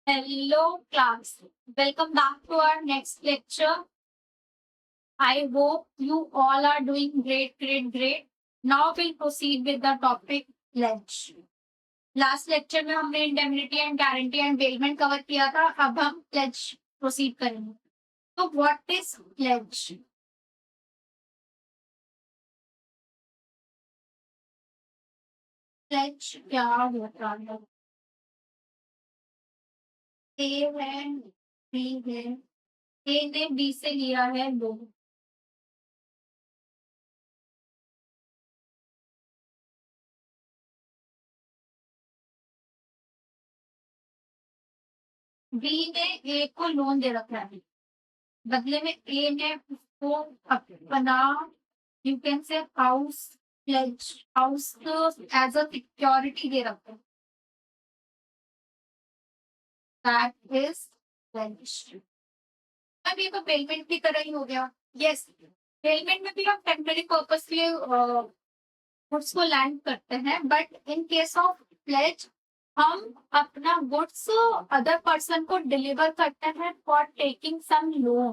Hello class, welcome back to our next lecture. I hope you all are doing great. Now we'll proceed with the topic pledge. Last lecture में हमने indemnity and guarantee and bailment cover किया था. अब हम pledge proceed करेंगे. तो what is pledge? Pledge क्या होता है? A है, B है. A ने B से लिया है लोन. B ने A को लोन दे रखा है. बदले में ए ने उसको अपना you can say house pledge house as a security दे रखा है. That is pledge. अब ये तो पेमेंट की तरह ही हो गया. यस, पेमेंट में भी हम टेम्पररी पर्पस के लिए गुड्स को लैंड करते हैं, but in case of pledge हम अपना गुड्स अदर पर्सन को डिलीवर करते हैं for taking some loan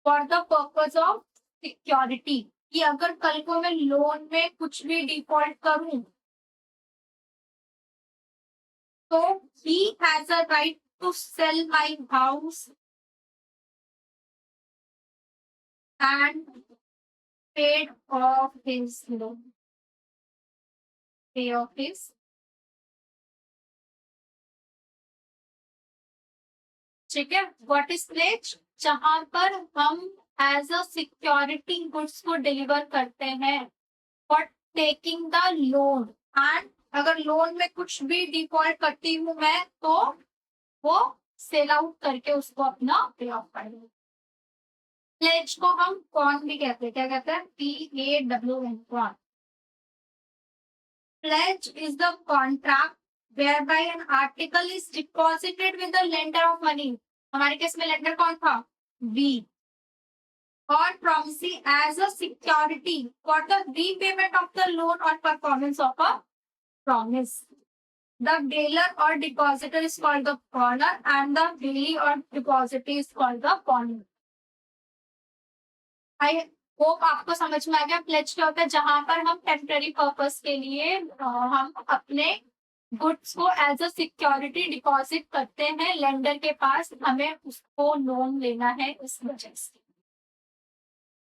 for the purpose of security. कि अगर कल को मैं लोन में कुछ भी डिफॉल्ट करूं तो he has a right to sell my house and paid off his loan. Pay off his. ठीक है. What is pledge? जहां पर हम एज अ सिक्योरिटी गुड्स को डिलीवर करते हैं for taking the loan. And अगर लोन में कुछ भी डिफॉल्ट करती हूँ मैं तो वो सेल आउट करके उसको अपना पे ऑफ कर दूँ. प्लेज को हम कौन भी कहते हैं. क्या कहते हैं? PAWN. कौन? Pledge is the contract whereby an article is deposited with the lender of money. हमारे केस में लेंडर कौन था? B. Or promising as a security for the repayment of the loan or performance of a promise. The dealer or depositor is called the pawnee and the bailee or depository is called the pawnee. I hope आपको समझ में आ गया. Pledge क्या होता है? जहां पर हम टेम्पररी पर्पस के लिए हम अपने गुड्स को एज अ सिक्योरिटी डिपॉजिट करते हैं लेंडर के पास. हमें उसको लोन लेना है इस वजह से.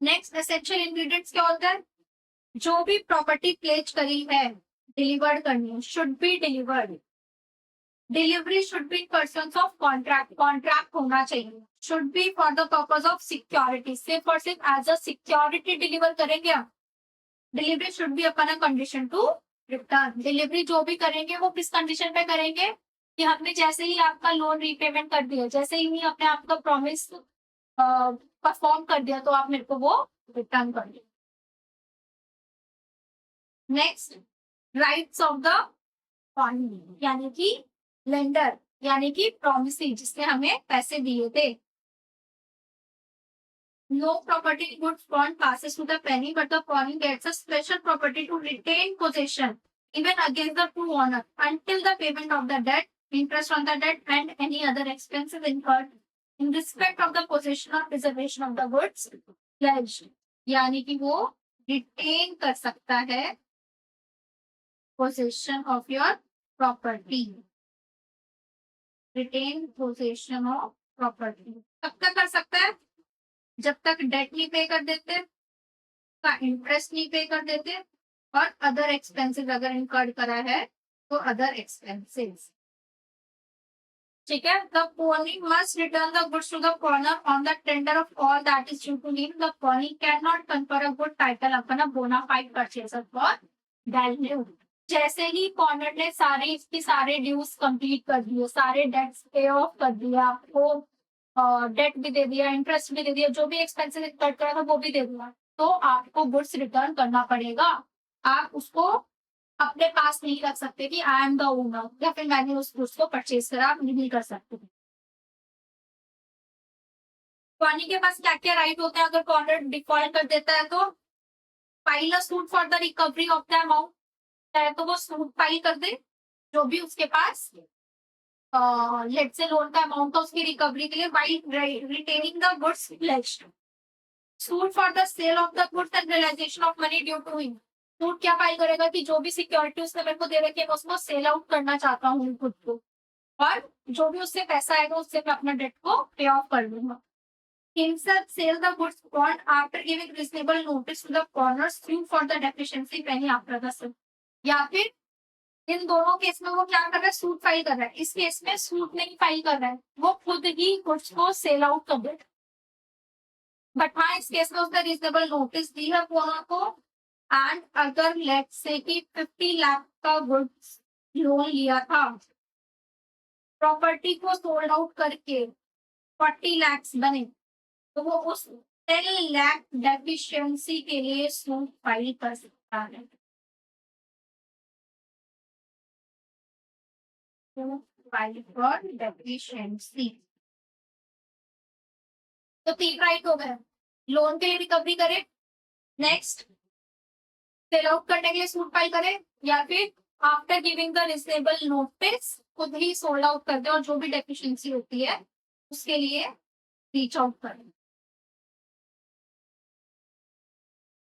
नेक्स्ट एसेंशियल इंग्रेडिएंट्स क्या होता है? जो भी प्रॉपर्टी प्लेज करी है डिलीवर्ड करनी should be delivered. Delivery should be person of contract. Contract होना चाहिए. Should be for the purpose of security. सिर्फ और सिर्फ एज अ सिक्योरिटी डिलीवर करेंगे आप. Delivery should be upon a condition to return. Delivery जो भी करेंगे वो किस कंडीशन पे करेंगे? कि हमने जैसे ही आपका लोन रीपेमेंट कर दिया, जैसे ही आपने आपका प्रॉमिस परफॉर्म कर दिया तो आप मेरे को वो रिटर्न कर दो. Next, rights of the fund यानी कि लेंडर यानी कि प्रॉमिसी जिसने हमें पैसे दिए थे. No property goods bond passes to the penny, but the pawnee gets a special property to retain possession even against the true owner until the payment of the debt, interest on the debt, and any other expenses incurred in respect of the possession or preservation of the goods pledged. यानी कि वो retain कर सकता है possession of your property. Retain possession of property कब तक कर सकता है? जब तक डेट नहीं पे कर देते, का इंटरेस्ट नहीं पे कर देते और अदर एक्सपेंसेस अगर इनकर्ड करा है तो अदर एक्सपेंसेस. ठीक है. The pawnee must return the goods to the pawnor on the tender of all that is due to leave. The pawnee can not confer a good title upon a bona fide purchaser for value. जैसे ही corner ने सारे इसके सारे dues complete कर दिए, सारे dates पे ऑफ कर दिया, आपको डेट भी दे दिया, इंटरेस्ट भी दे दिया, जो भी एक्सपेंसेस इनकर्ड करा था वो भी दे दिया, तो आपको गुड्स रिटर्न करना पड़ेगा. आप उसको अपने पास नहीं रख सकते कि आई एम द ओनर या फिर मैंने उस गुड्स को परचेज करा. आप नहीं कर सकते. पानी के पास क्या क्या राइट होते हैं अगर कॉर्नर डिफॉल्ट कर देता है तो? File a suit for the recovery of the amount. तो वो सूट फाइल कर दे जो भी उसके पास लेट से लोन का अमाउंट था उसकी रिकवरी के लिए while retaining the goods pledged. Suit for the sale of the goods and realisation of money due to him. Suit क्या फाइल करेगा कि जो भी सिक्योरिटी उसने मेरे को दे रखी है मैं उसको सेल आउट करना चाहता हूँ खुद को, और जो भी उससे पैसा आएगा उससे मैं अपना डेट को पे ऑफ कर दूंगा। Himself sell the goods bond after giving reasonable notice to the corners sue for the deficiency penny after the sale। या फिर इन दोनों केस में वो क्या कर रहा है, सूट फाइल कर रहा है। इस केस में सूट नहीं फाइल कर रहा है, वो खुद ही गुड्स को सेल आउट कर दे। बट हाँ, इस केस में उसने रीजनेबल नोटिस दी है ओनर को। एंड अगर लेट्स से कि 50 लाख का गुड्स लोन लिया था, प्रॉपर्टी को सोल्ड आउट करके 40 लाख बने, तो वो उस 10 लाख डेफिशिएंसी के लिए सूट फाइल कर सकता है। File for deficiency. तो 3 राइट हो गए, लोन के लिए रिकवरी करे, नेक्स्ट सेल आउट करने के लिए सूट फाइल करे, या फिर after giving the reasonable notice खुद ही सोल्ड आउट कर दे और जो भी डेफिशिएंसी होती है उसके लिए रीच आउट करें।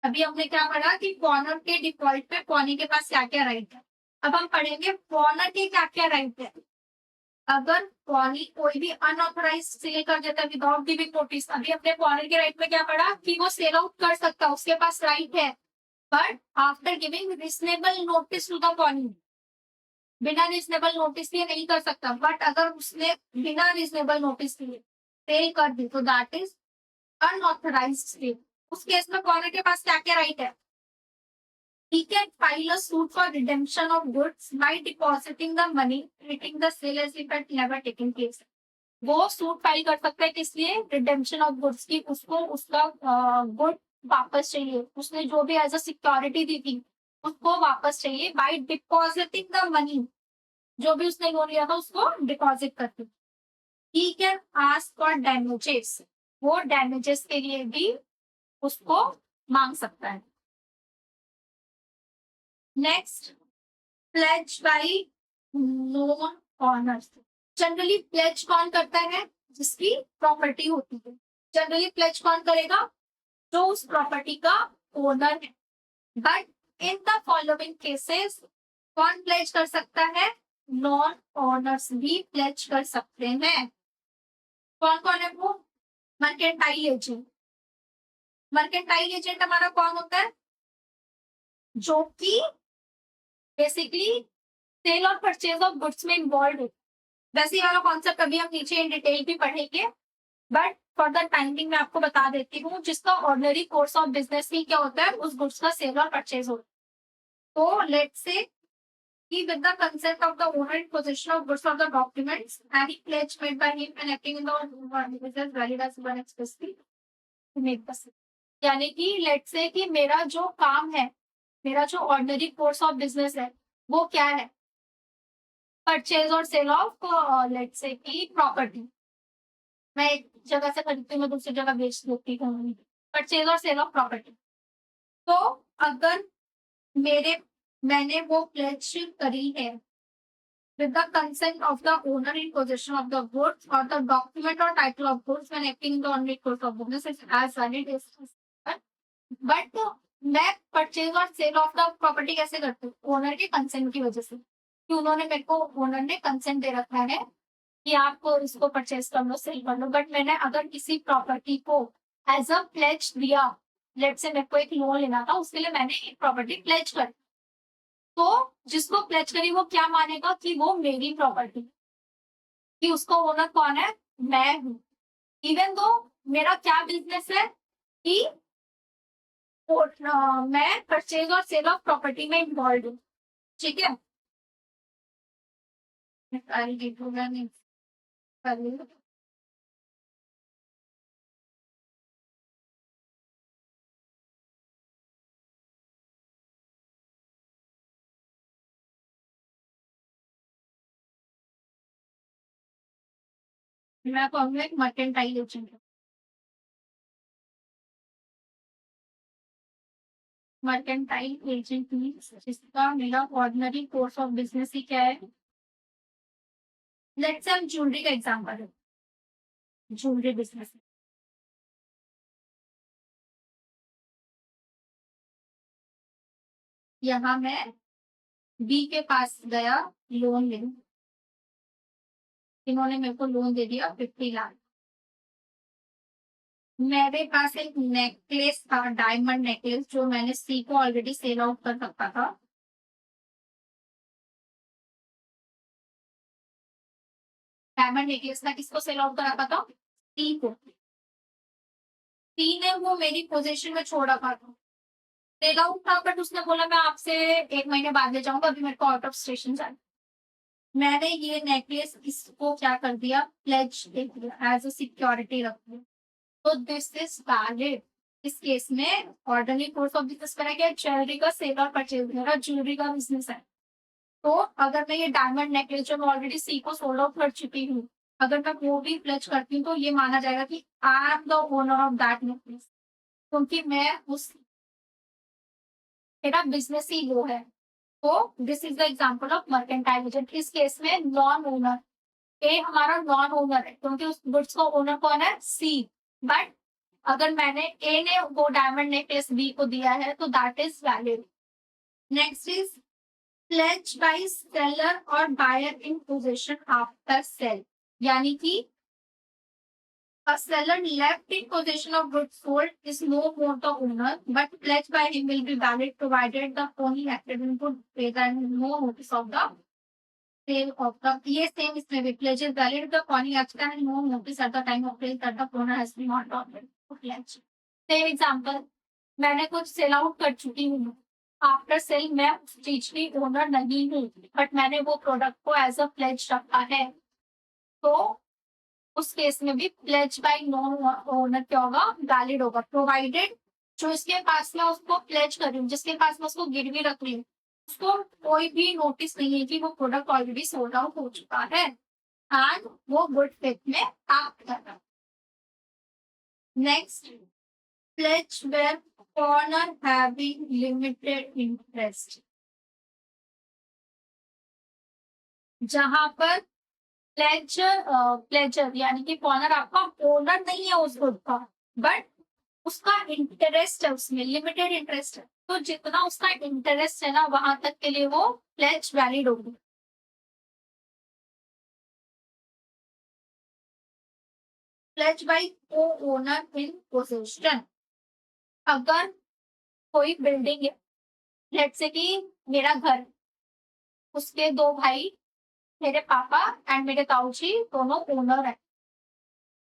अभी हमने क्या पढ़ा कि कॉर्नर के डिफॉल्ट पे कॉर्नी के पास क्या क्या राइट है। अब हम पढ़ेंगे कॉर्नर के क्या क्या राइट है। अगर कॉर्नी कोई भी अनऑथराइज सेल कर देता है विदाउट गिविंग नोटिस, अभी अपने कॉर्नर के राइट में क्या पढ़ा कि वो सेल आउट कर सकता है, उसके पास राइट है, but after giving reasonable notice to the कॉर्नी। बिना रिजनेबल नोटिस लिए नहीं कर सकता, बट अगर उसने बिना रिजनेबल नोटिस लिए सेल कर दी तो दैट इज अनऑथराइज्ड सेल। उस केस में कॉर्नर के पास क्या क्या राइट है। He can file a suit for redemption of goods by depositing the money, treating the sale as if it had never taken place। वो सूट फाइल कर सकता है किस लिए, रिडेम्पशन ऑफ गुड्स की, उसको उसका गुड वापस चाहिए, उसने जो भी एज अ सिक्योरिटी दी थी उसको वापस चाहिए बाय डिपॉजिटिंग द मनी, जो भी उसने लोन लिया था उसको डिपॉजिट करके। He can ask for damages, वो डैमेजेस के लिए भी उसको मांग सकता है। Next, pledge by non owners. Generally pledge कौन करता है, जिसकी प्रॉपर्टी होती है। जनरली प्लेज कौन करेगा, जो उस प्रॉपर्टी का ओनर है। But in the following cases कौन प्लेज कर सकता है, नॉन ओनर्स भी प्लेज कर सकते हैं। कौन कौन है वो, मर्केंटाइल एजेंट। मर्केंटाइल एजेंट हमारा कौन होता है, जो कि बेसिकली सेल और परचेज ऑफ गुड्स में इन्वॉल्व है। वैसे ये वाला कॉन्सेप्ट अभी हम नीचे इन डिटेल भी पढ़ेंगे, बट फॉर द टाइमिंग मैं आपको बता देती हूँ, जिसका ऑर्डिनरी कोर्स ऑफ बिजनेस ही क्या होता है, उस गुड्स का सेल और परचेज होता है। तो लेट्स से कि with the consent of the owner in possession of goods or the documents and pledge made by him and acting in the business valid as one expressly made the same। यानी कि let's say कि मेरा जो काम है, मेरा जो ordinary course of business है वो क्या है, परचेज और सेल ऑफ लेट्स से कि प्रॉपर्टी। मैं एक जगह से खरीदती हूँ, मैं दूसरी जगह बेच देती हूँ, परचेज और सेल ऑफ प्रॉपर्टी। तो अगर मैंने वो प्लेज करी है with the consent of the owner in possession of the goods or the document or title of goods when acting in the ordinary course of business is as valid as but मैं purchase और cell of the property कैसे करती हूँ, owner के consent की वजह से, कि उन्होंने मेरे को, ओनर ने कंसेंट दे रखा है कि आप इसको परचेज कर लो, सेल कर लो। बट मैंने अगर किसी प्रॉपर्टी को एज अ प्लेज दिया, लेट से मेरे को एक लोन लेना था, उसके लिए मैंने एक प्रॉपर्टी प्लेज कर, तो जिसको प्लेज करी वो क्या मानेगा कि वो मेरी प्रॉपर्टी, कि उसको ओनर कौन है, मैं हूँ। इवन दो मेरा क्या बिजनेस है कि मैं परचेज और सेल ऑफ प्रॉपर्टी में इन्वॉल्व हूँ, ठीक है। नहीं कर मैं कहूँगा एक mercantile agent. Mercantile agent means जिसका मेरा ऑर्डिनरी कोर्स ऑफ बिजनेस ही क्या है, लेट्स से हम ज्वेलरी का एग्जांपल है, ज्वेलरी बिजनेस। यहाँ मैं बी के पास गया लोन लेने, इन्होंने मेरे को लोन दे दिया 50 लाख। मेरे पास एक नेकलेस था, डायमंड नेकलेस, जो मैंने सी को ऑलरेडी सेल आउट कर रखा था। डायमंड नेकलेस का किसको सेल आउट करा था? सी को। सी ने वो मेरी पोजीशन में छोड़ रखा था, सेल आउट था, बट उसने बोला मैं आपसे 1 महीने बाद ले जाऊंगा, अभी मेरे को आउट ऑफ स्टेशन जाना। मैंने ये नेकलेस इसको क्या कर दिया, प्लेज दे दिया, एज अ सिक्योरिटी रख दिया। तो दिस इज वैलिड। इस केस में ऑर्डरली कोर्स ऑफ बिजनेस करा गया, ज्वेलरी का सेल और परचेज, मेरा ज्वेलरी का बिजनेस है। तो अगर मैं ये डायमंड नेकलेस जो मैं ऑलरेडी सी को सोल्ड आउट कर चुकी हूँ, अगर मैं वो भी प्लेज करती हूँ, तो ये माना जाएगा कि I am the owner of that necklace, क्योंकि मैं उस, मेरा बिजनेस ही वो है। तो this is the example of mercantile agent. इस केस में नॉन ओनर, ए हमारा नॉन ओनर है, क्योंकि उस गुड्स का ओनर कौन है? सी। बट अगर मैंने ए ने वो डायमंड नेकलेस बी को दिया है, तो that is valid. Next is pledge by seller और buyer in possession after sale, यानी कि a seller left in possession of goods sold is no more the owner, but pledge by him will be valid provided the owner acted in good faith and no notice of the sale of the, ये same इसमें भी pledge is valid the owner acted and no notice at the time of sale that the owner has been not ordered to pledge। Same example, मैंने कुछ sell out कर चुकी हूँ, after sale मैं उस चीज की ओनर नहीं हूँ, बट मैंने वो प्रोडक्ट को एज अ प्लेज रखा है, तो उस केस में भी प्लेज बाय नॉन ओनर क्या होगा? वैलिड होगा, प्रोवाइडेड जो इसके पास में उसको प्लेज कर रही हूँ, जिसके पास में उसको गिरवी रख रही हूँ, उसको कोई भी नोटिस नहीं है कि वो प्रोडक्ट ऑलरेडी सोल्ड आउट हो चुका है, एंड वो गुड फेथ में एक्ट कर रहा है। Next, pledge where owner having limited interest, जहां पर प्लेजर यानी कि कॉर्नर आपका ओनर नहीं है उस गुड का, बट उसका इंटरेस्ट है, उसमें लिमिटेड इंटरेस्ट है, तो जितना उसका इंटरेस्ट है ना, वहां तक के लिए वो प्लेज वैलिड होगी। Pledge by co owner in possession, अगर कोई बिल्डिंग है, लेट्स से कि मेरा घर, उसके दो भाई, मेरे पापा एंड मेरे ताऊ जी दोनों ओनर है,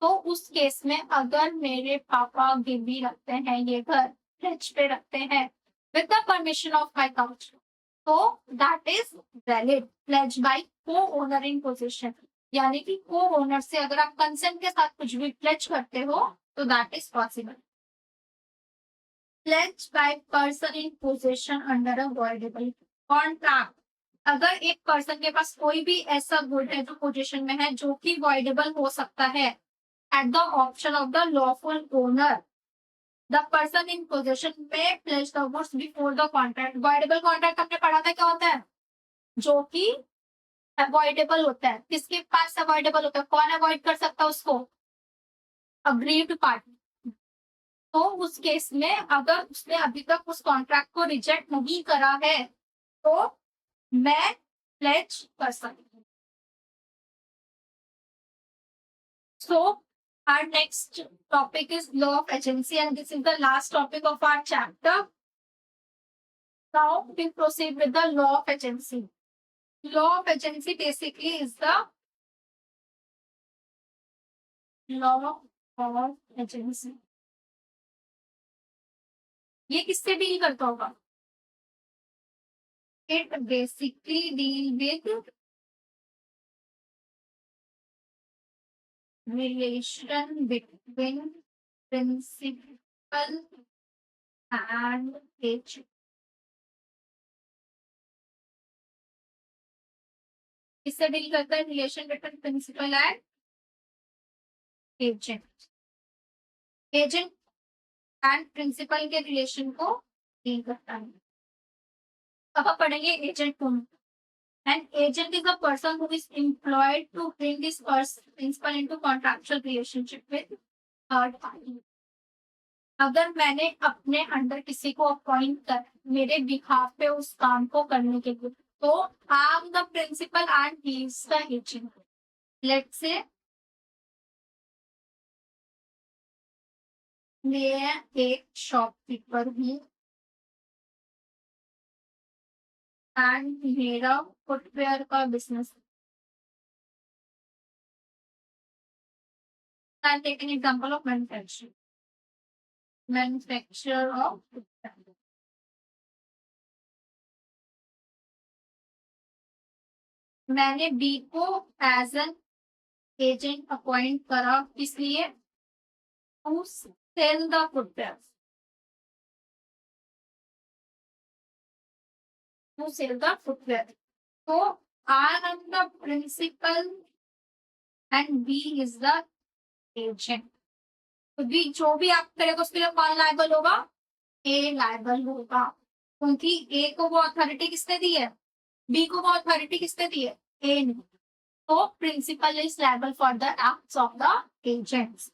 तो उस केस में अगर मेरे पापा गिरवी रखते हैं, ये घर प्लेज पे रखते हैं with the permission of my council, तो that is valid pledge by co owner in possession, यानी कि को ओनर से अगर आप कंसेंट के साथ कुछ भी प्लेज करते हो, तो that is possible. Pledge by person in position under a voidable contract, अगर एक पर्सन के पास कोई भी ऐसा गुड है जो पोजीशन में है, जो कि वॉइडेबल हो सकता है at the option of the lawful owner, the person in possession may pledge the goods before the contract। voidable contract हमने पढ़ा था क्या होता है? जो कि अवॉइडेबल होता है, किसके पास अवॉइडेबल होता है, कौन अवॉइड कर सकता है उसको? Aggrieved party. तो उस केस में अगर उसने अभी तक उस कॉन्ट्रैक्ट को रिजेक्ट नहीं करा है, तो मैं प्लेज कर सकती हूँ। So our next topic is law of agency, and this is the last topic of our chapter. Now we proceed with the law of agency. Law of agency basically is the law of agency. ये किससे deal करता होगा? It basically deal with relation between principal and agent. किससे deal करता है? Relation between principal and agent. Agent and principal के relation को deal करता है। अब आप पढ़ेंगे एजेंट कौन? An agent is a person who is employed to bring this principal into contractual relationship with third party. अगर मैंने अपने अंडर किसी को अपॉइंट कर मेरे बिहाफ पे उस काम को करने के लिए, तो I am the principal and he is the agent. Let's say मैं एक शॉपकीपर हूँ एंड मेरा फुटवेयर का business. I'll take an example of manufacturing. Manufacture of footwear. मैंने बी को एज एन एजेंट अपॉइंट करा, इसलिए to sell the footwear. To sell the footwear. तो I am the principal and B is the agent. तो B जो भी आप करेगा उसके लिए कौन लायबल होगा? ए लायबल होगा, क्योंकि ए को वो अथॉरिटी किसने दी है? बी को वो अथॉरिटी किसने दी है? ए ने. तो principal is liable for the acts of the agents.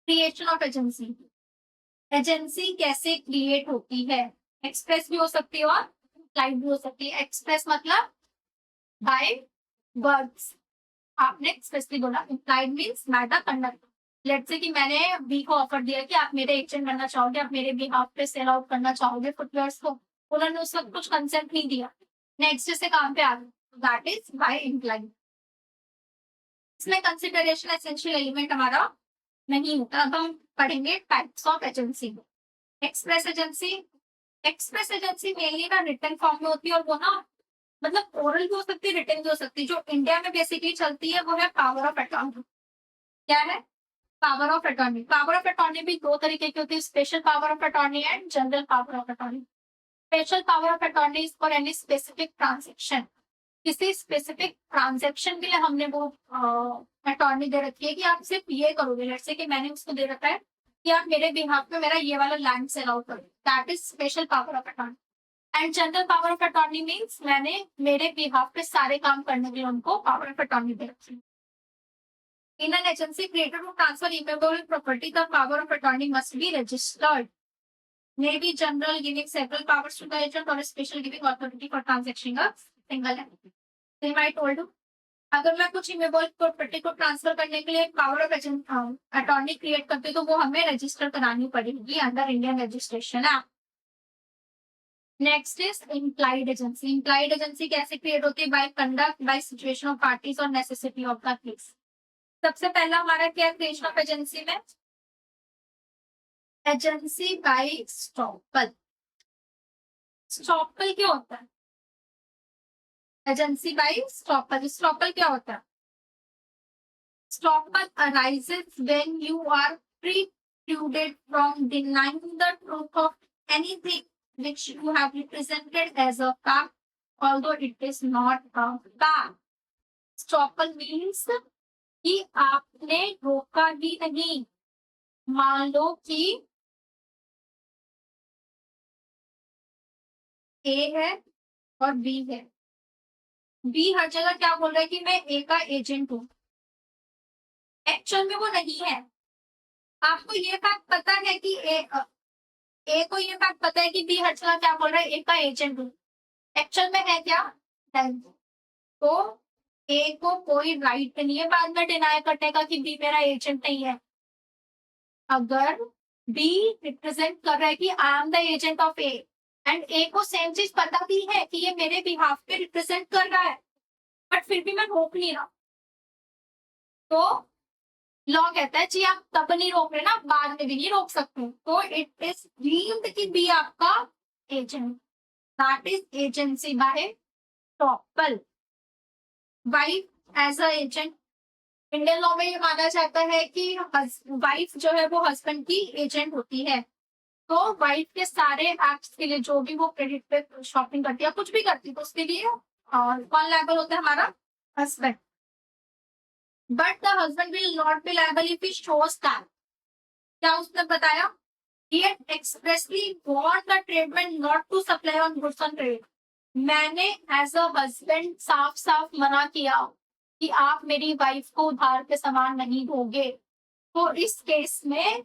Creation of agency. Agency कैसे क्रिएट होती है? एक्सप्रेस भी हो सकती है और इम्प्लाइड भी हो सकती है. एक्सप्रेस मतलब बाय वर्ड्स, आपने एक्सप्रेसली बोला. Implied means by the conduct. Let's say कि मैंने बी को ऑफर दिया कि आप मेरे एजेंट बनना चाहोगे, आप मेरे बिहाफ पे सेल आउट करना चाहोगे फुटवेयर्स को. उन्होंने उस वक्त कुछ कंसेंट नहीं दिया, नेक्स्ट डे से काम पे आ गए, दैट इज बाय इम्प्लाइड. इसमें कंसिडरेशन एसेंशियल एलिमेंट हमारा नहीं होता. अब हम पढ़ेंगे types of agency. Express agency. Express agency mainly ना रिटन फॉर्म में होती है, और वो ना मतलब ओरल भी हो सकती है, रिटन भी हो सकती है. जो इंडिया में बेसिकली चलती है वो है पावर ऑफ अटॉर्नी. क्या है? Power of attorney. Power of attorney भी दो तरीके की होती है, special power of attorney and general power of attorney. Special power of attorney is for any specific transaction. किसी स्पेसिफिक ट्रांजेक्शन के लिए हमने वो अटॉर्नी दे रखी है कि आप सिर्फ ये करोगे. जैसे कि मैंने उसको दे रखा है कि आप मेरे बिहाफ पे मेरा ये वाला लैंड सेल आउट करोगे, that is special power of attorney. And general power of attorney means मैंने मेरे बिहाफ पे सारे काम करने के लिए उनको पावर ऑफ अटॉर्नी दे रखी है. In an agency created to transfer immovable property, the power of attorney must be registered. May be general, giving several powers to the agent, or a special giving authority for transacting a single entity. Same I told you. अगर मैं कुछ इमेबल property को transfer करने के लिए power of attorney create करती हूँ, तो वो हमें रजिस्टर करानी पड़ेगी under Indian registration act. Next is implied agency. Implied agency कैसे क्रिएट होती है? By conduct, by situation of parties और नेसेसिटी ऑफ द केस. सबसे पहला हमारा क्या क्रिएशन ऑफ एजेंसी में? Agency by estoppel. स्टॉपल क्या होता है? Agency by estoppel. स्टॉपल क्या होता है? Estoppel arises when you are precluded from denying the truth of anything which you have represented as a fact, although it is not a fact. Stopple means कि आपने रोका ही नहीं. मान लो कि ए है और बी है. बी हर जगह क्या बोल रहा है कि मैं ए का एजेंट हूं. एक्चुअल में वो नहीं है. आपको ये फैक्ट पता है कि ए को ये फैक्ट पता है कि बी हर जगह क्या बोल रहा है, ए का एजेंट हूं. एक्चुअल में है क्या? नहीं. तो ए को कोई राइट नहीं है बाद में डिनाई करने का कि बी मेरा एजेंट नहीं है. अगर बी रिप्रेजेंट कर रहा है कि I am the agent of A, and A को सेम चीज पता भी है कि ये मेरे बिहाफ पे रिप्रेजेंट कर रहा है, बट फिर भी मैं रोक नहीं रहा, तो लॉ कहता है जी आप तब नहीं रोक रहे ना, बाद में भी नहीं रोक सकते. तो इट इज डीम्ड कि बी आपका agent. That is agency by estoppel. Wife as a agent. Indian law में ये माना जाता है कि वाइफ जो है वो हस्बैंड की एजेंट होती है. तो वाइफ के सारे एक्ट्स के लिए जो भी वो क्रेडिट पे शॉपिंग करती है, कुछ भी करती है, तो उसके लिए कौन लायबल होता है? हमारा husband. But the husband will not be liable if he shows that. क्या उसने बताया? He had expressly warned the tradesman not to supply on goods on credit. मैंने एज अ हस्बैंड साफ साफ मना किया कि आप मेरी वाइफ को उधार पे सामान नहीं दोगे, तो इस केस में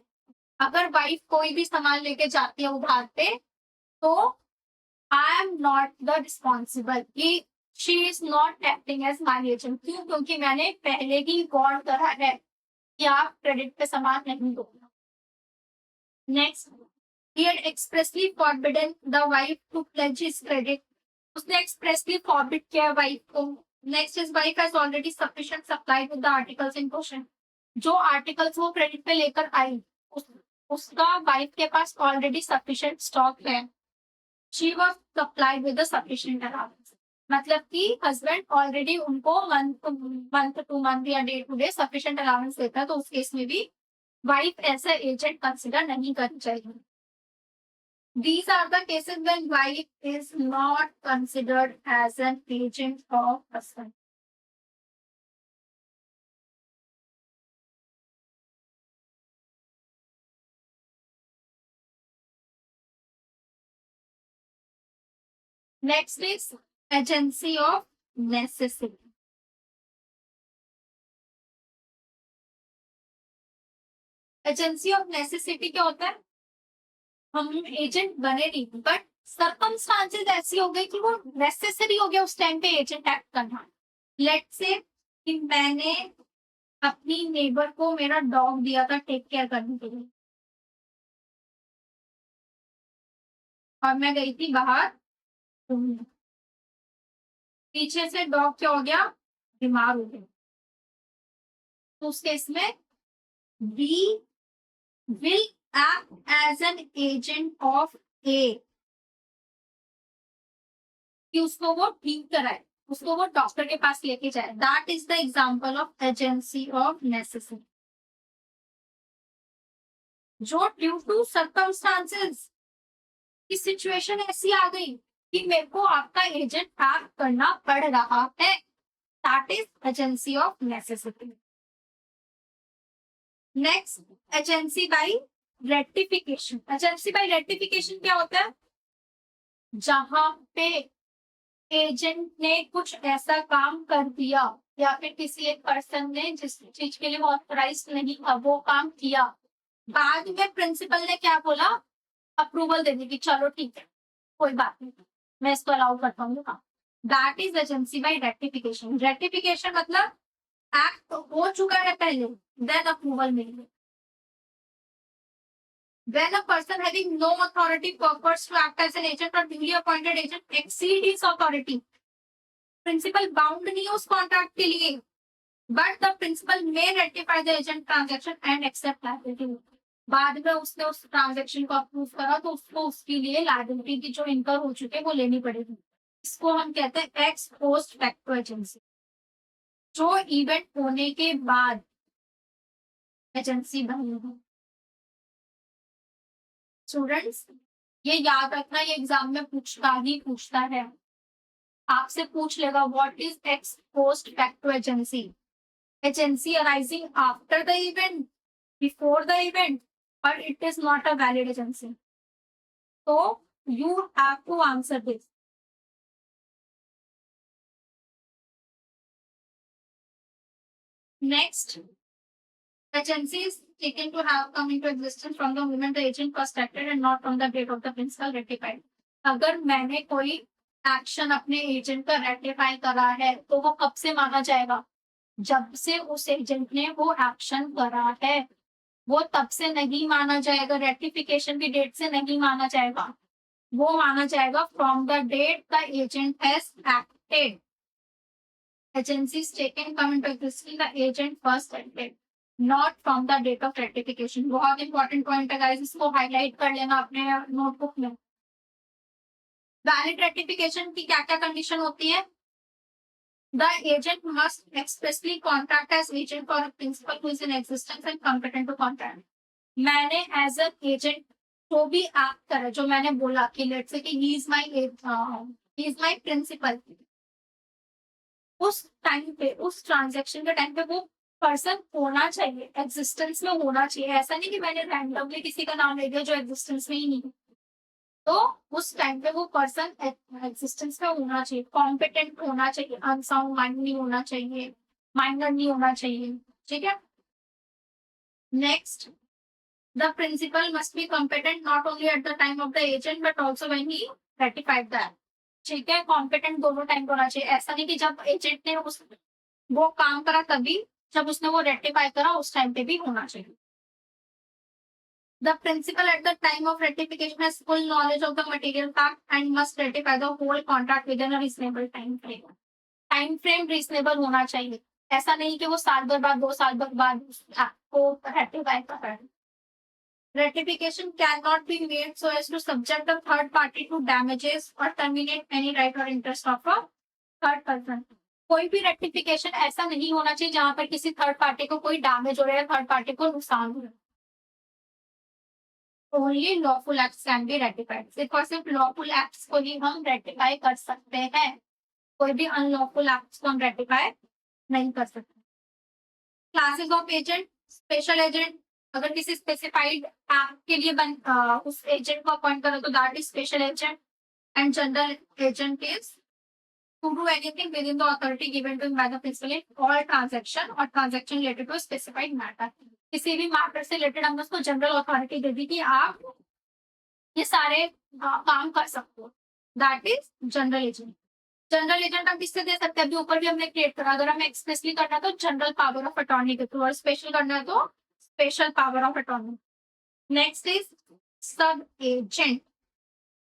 अगर वाइफ कोई भी सामान लेके जाती है उधार पे, तो I am not the responsible कि she is not acting as my agent. क्यों? क्योंकि मैंने पहले ही वार्न करा है कि आप क्रेडिट पे सामान नहीं दोगे। Next, he had expressly forbidden the wife to pledge his credit. उसने expressly forbid किया वाइफ को। Next, his wife has already sufficient supply with the articles in question. जो आर्टिकल्स वो क्रेडिट पे लेकर आई, उसका वाइफ के पास ऑलरेडी सफिशिएंट स्टॉक है। She was supplied with sufficient allowance, मतलब कि हस्बैंड ऑलरेडी उनको मंथ टू मंथ या day to day sufficient allowance देता है, तो उस केस में भी वाइफ ऐसा एजेंट कंसिडर नहीं करनी चाहिए। These are the cases when wife is not considered as an agent of husband. Next is agency of necessity. Agency of necessity क्या होता है? हम एजेंट बने नहीं, बट सर्कमस्टांसेस ऐसी हो गई कि वो नेसेसरी हो गया उस टाइम पे एजेंट एक्ट करना। लेट्स से कि मैंने अपनी नेबर को मेरा डॉग दिया था टेक केयर करने के लिए, और मैं गई थी बाहर घूमने। पीछे से डॉग क्या हो गया? बीमार हो गया। तो उस केस में B will act as an agent of A, कि उसको वो ठीक कराए, उसको वो डॉक्टर के पास लेके जाए। That is the example of agency of necessity. जो ड्यू टू सर्कमस्टांसेस की सिचुएशन ऐसी आ गई कि मेरे को आपका एजेंट एक्ट करना पड़ रहा है, that is agency of necessity. Next, agency bye ratification. Agency bye ratification क्या होता है? जहां पे एजेंट ने कुछ ऐसा काम कर दिया या फिर किसी एक पर्सन ने जिस चीज के लिए वो ऑथराइज नहीं था वो काम किया, बाद में प्रिंसिपल ने क्या बोला? अप्रूवल दे दी कि चलो ठीक है, कोई बात नहीं, मैं इसको अलाउ करता हूँ। That is agency bye ratification. Ratification मतलब एक्ट हो चुका है पहले, देन अप्रूवल मिलेगी। When a person having no authority purports to act as an agent or duly appointed agent exceed his authority, principal bound नहीं है उस कॉन्ट्रैक्ट के लिए, but the principal may ratify the agent transaction and accept liability. बाद में उसने उस transaction को अप्रूव करा तो उसको उसके लिए लायबिलिटी की जो इनकर हो चुके वो लेनी पड़ेगी। इसको हम कहते हैं एक्स पोस्ट फैक्टो एजेंसी। जो इवेंट होने के बाद एजेंसी बनी है। स्टूडेंट्स, ये याद रखना, ये एग्जाम में पूछता है, आपसे पूछ लेगा what is ex post facto agency. Agency arising after the event, before the event, और it is not a valid agency. तो you have to answer this. Next, agency is taken to have come into existence from the moment the agent first acted and not from the date of the principal ratified. अगर मैंने कोई action अपने agent का ratify करा है तो वो कब से माना जाएगा? जब से उस एजेंट ने वो एक्शन करा है, वो तब से नहीं माना जाएगा, रेटिफिकेशन की डेट से नहीं माना जाएगा, वो माना जाएगा from the date the agent has acted. Agency is taken come into existence the agent first acted, not from the date of ratification. बहुत इंपॉर्टेंट पॉइंट है गाइस, इसको हाईलाइट कर लेना अपने नोटबुक में। वैलिड रेटिफिकेशन की क्या क्या कंडीशन होती है? The agent must expressly contract as agent for a principal who is in existence and competent to contract. मैंने एज अ एजेंट जो भी एक्ट करा, जो मैंने बोला कि लेट्स से कि ही इज माय प्रिंसिपल, उस टाइम पे, उस ट्रांजैक्शन के टाइम पे वो पर्सन होना चाहिए, एग्जिस्टेंस में होना चाहिए। ऐसा नहीं कि मैंने रैंडमली किसी का नाम ले दिया जो एग्जिस्टेंस में ही नहीं है। तो उस टाइम पे वो पर्सन एग्जिस्टेंस में होना चाहिए, कॉम्पिटेंट होना चाहिए, अनसाउंड माइंड नहीं होना चाहिए, माइंडर नहीं होना चाहिए। ठीक है। Next, the principal must be competent not only at the time of the agent but also when he ratified that. ठीक है, कॉम्पिटेंट दोनों टाइम पे होना चाहिए। ऐसा नहीं कि जब एजेंट ने उस वो काम करा तभी, जब उसने वो रेटिफाई करा उस टाइम पे भी होना चाहिए। The principal at the time of ratification has full knowledge of the material fact and must ratify the whole contract within a reasonable time frame. Time frame reasonable होना चाहिए, ऐसा नहीं कि वो साल भर बाद 2 साल बाद आपको रेटिफाई कर रहा है। Ratification cannot be made so as to subject the third party to damages or terminate any right or interest of a third person. कोई भी रेटिफिकेशन ऐसा नहीं होना चाहिए जहां पर किसी थर्ड पार्टी को कोई डैमेज हो रहा है, थर्ड पार्टी को नुकसान हो रहा है। Only lawful acts can be ratified. सिर्फ और सिर्फ lawful acts को ही हम रेटिफाई कर सकते हैं, कोई भी अनलॉफुल एक्ट्स को हम रेटिफाई नहीं कर सकते। Classes of agent, special agent, अगर किसी स्पेसिफाइड एक्ट के लिए उस एजेंट को अपॉइंट करो तो that is special agent, and general agent is to do anything within the authority given to him by the principal in all transaction or transaction related to a specified matter. किसी भी matter से related हमने उसको general authority दे दी कि आप ये सारे काम कर सकते हो, that is general agent. General agent हम किससे दे सकते हैं, अभी ऊपर भी हमने क्रिएट करा। अगर हमें एक्सप्रेसली करना है तो जनरल पावर ऑफ अटॉर्नी के थ्रू, और स्पेशल करना है तो special power of attorney. Next is सब एजेंट।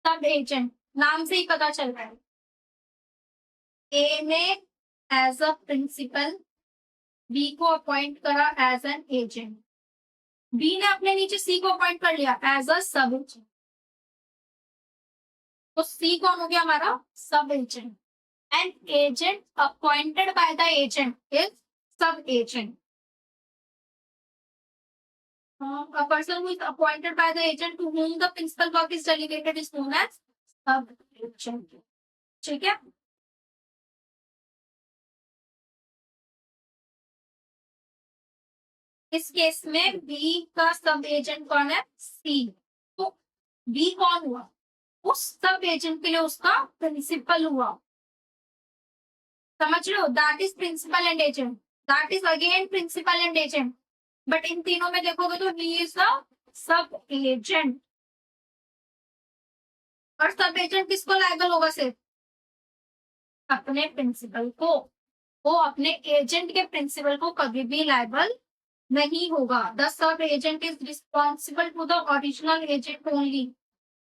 सब एजेंट नाम से ही पता चल रहा है, ए ने एज अ प्रिंसिपल बी को अपॉइंट करा एज एन एजेंट, बी ने अपने नीचे सी को अपॉइंट कर लिया एज अ सब एजेंट, तो सी कौन हो गया हमारा सब agent. An agent appointed by the agent is sub-agent. A person who is appointed by the agent to whom the principal work is delegated is known as sub-agent. ठीक है। इस केस में बी का सब एजेंट कौन है, सी। तो B कौन हुआ, उस सब एजेंट के लिए उसका प्रिंसिपल हुआ। समझ लो, that is principal and agent, that is again principal and agent, but in तीनों में देखोगे तो he is the sub agent. और सब एजेंट किसको लायबल होगा, सिर्फ अपने प्रिंसिपल को, वो अपने एजेंट के प्रिंसिपल को कभी भी लायबल नहीं होगा। The sub agent is responsible to the original agent only.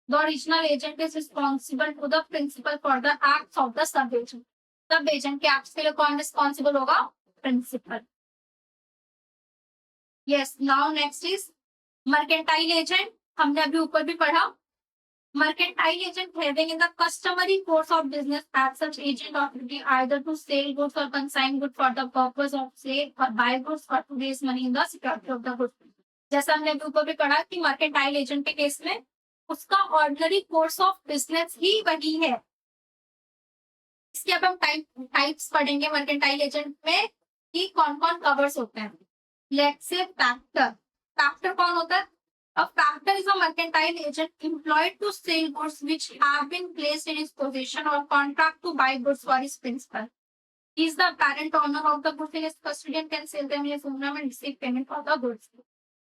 The original agent is responsible to the principal for the acts of the sub agent. Sub agent के एक्ट्स के लिए कौन रिस्पॉन्सिबल होगा, principal. Yes, now next is mercantile agent. हमने अभी ऊपर भी पढ़ा, mercantile agent having in the customary course of business as such agent authority either to sell goods और consign good for the purpose of sale और buy goods और to raise money in the security of the goods. जैसा हमने अभी ऊपर भी पढ़ा कि मर्केंटाइल एजेंट के केस में उसका ऑर्डिनरी कोर्स ऑफ बिजनेस ही वही है। इसके अब हम टाइप्स पढ़ेंगे मर्केंटाइल एजेंट में कि कौन कौन कवर्स होते हैं। Let's say factor. फैक्टर कौन होता है, a factor is a mercantile agent employed to sell goods which have been placed in his possession or contract to buy goods for his principal. He is the apparent owner of the goods in his custody and can sell them in his own name and receive payment for the goods.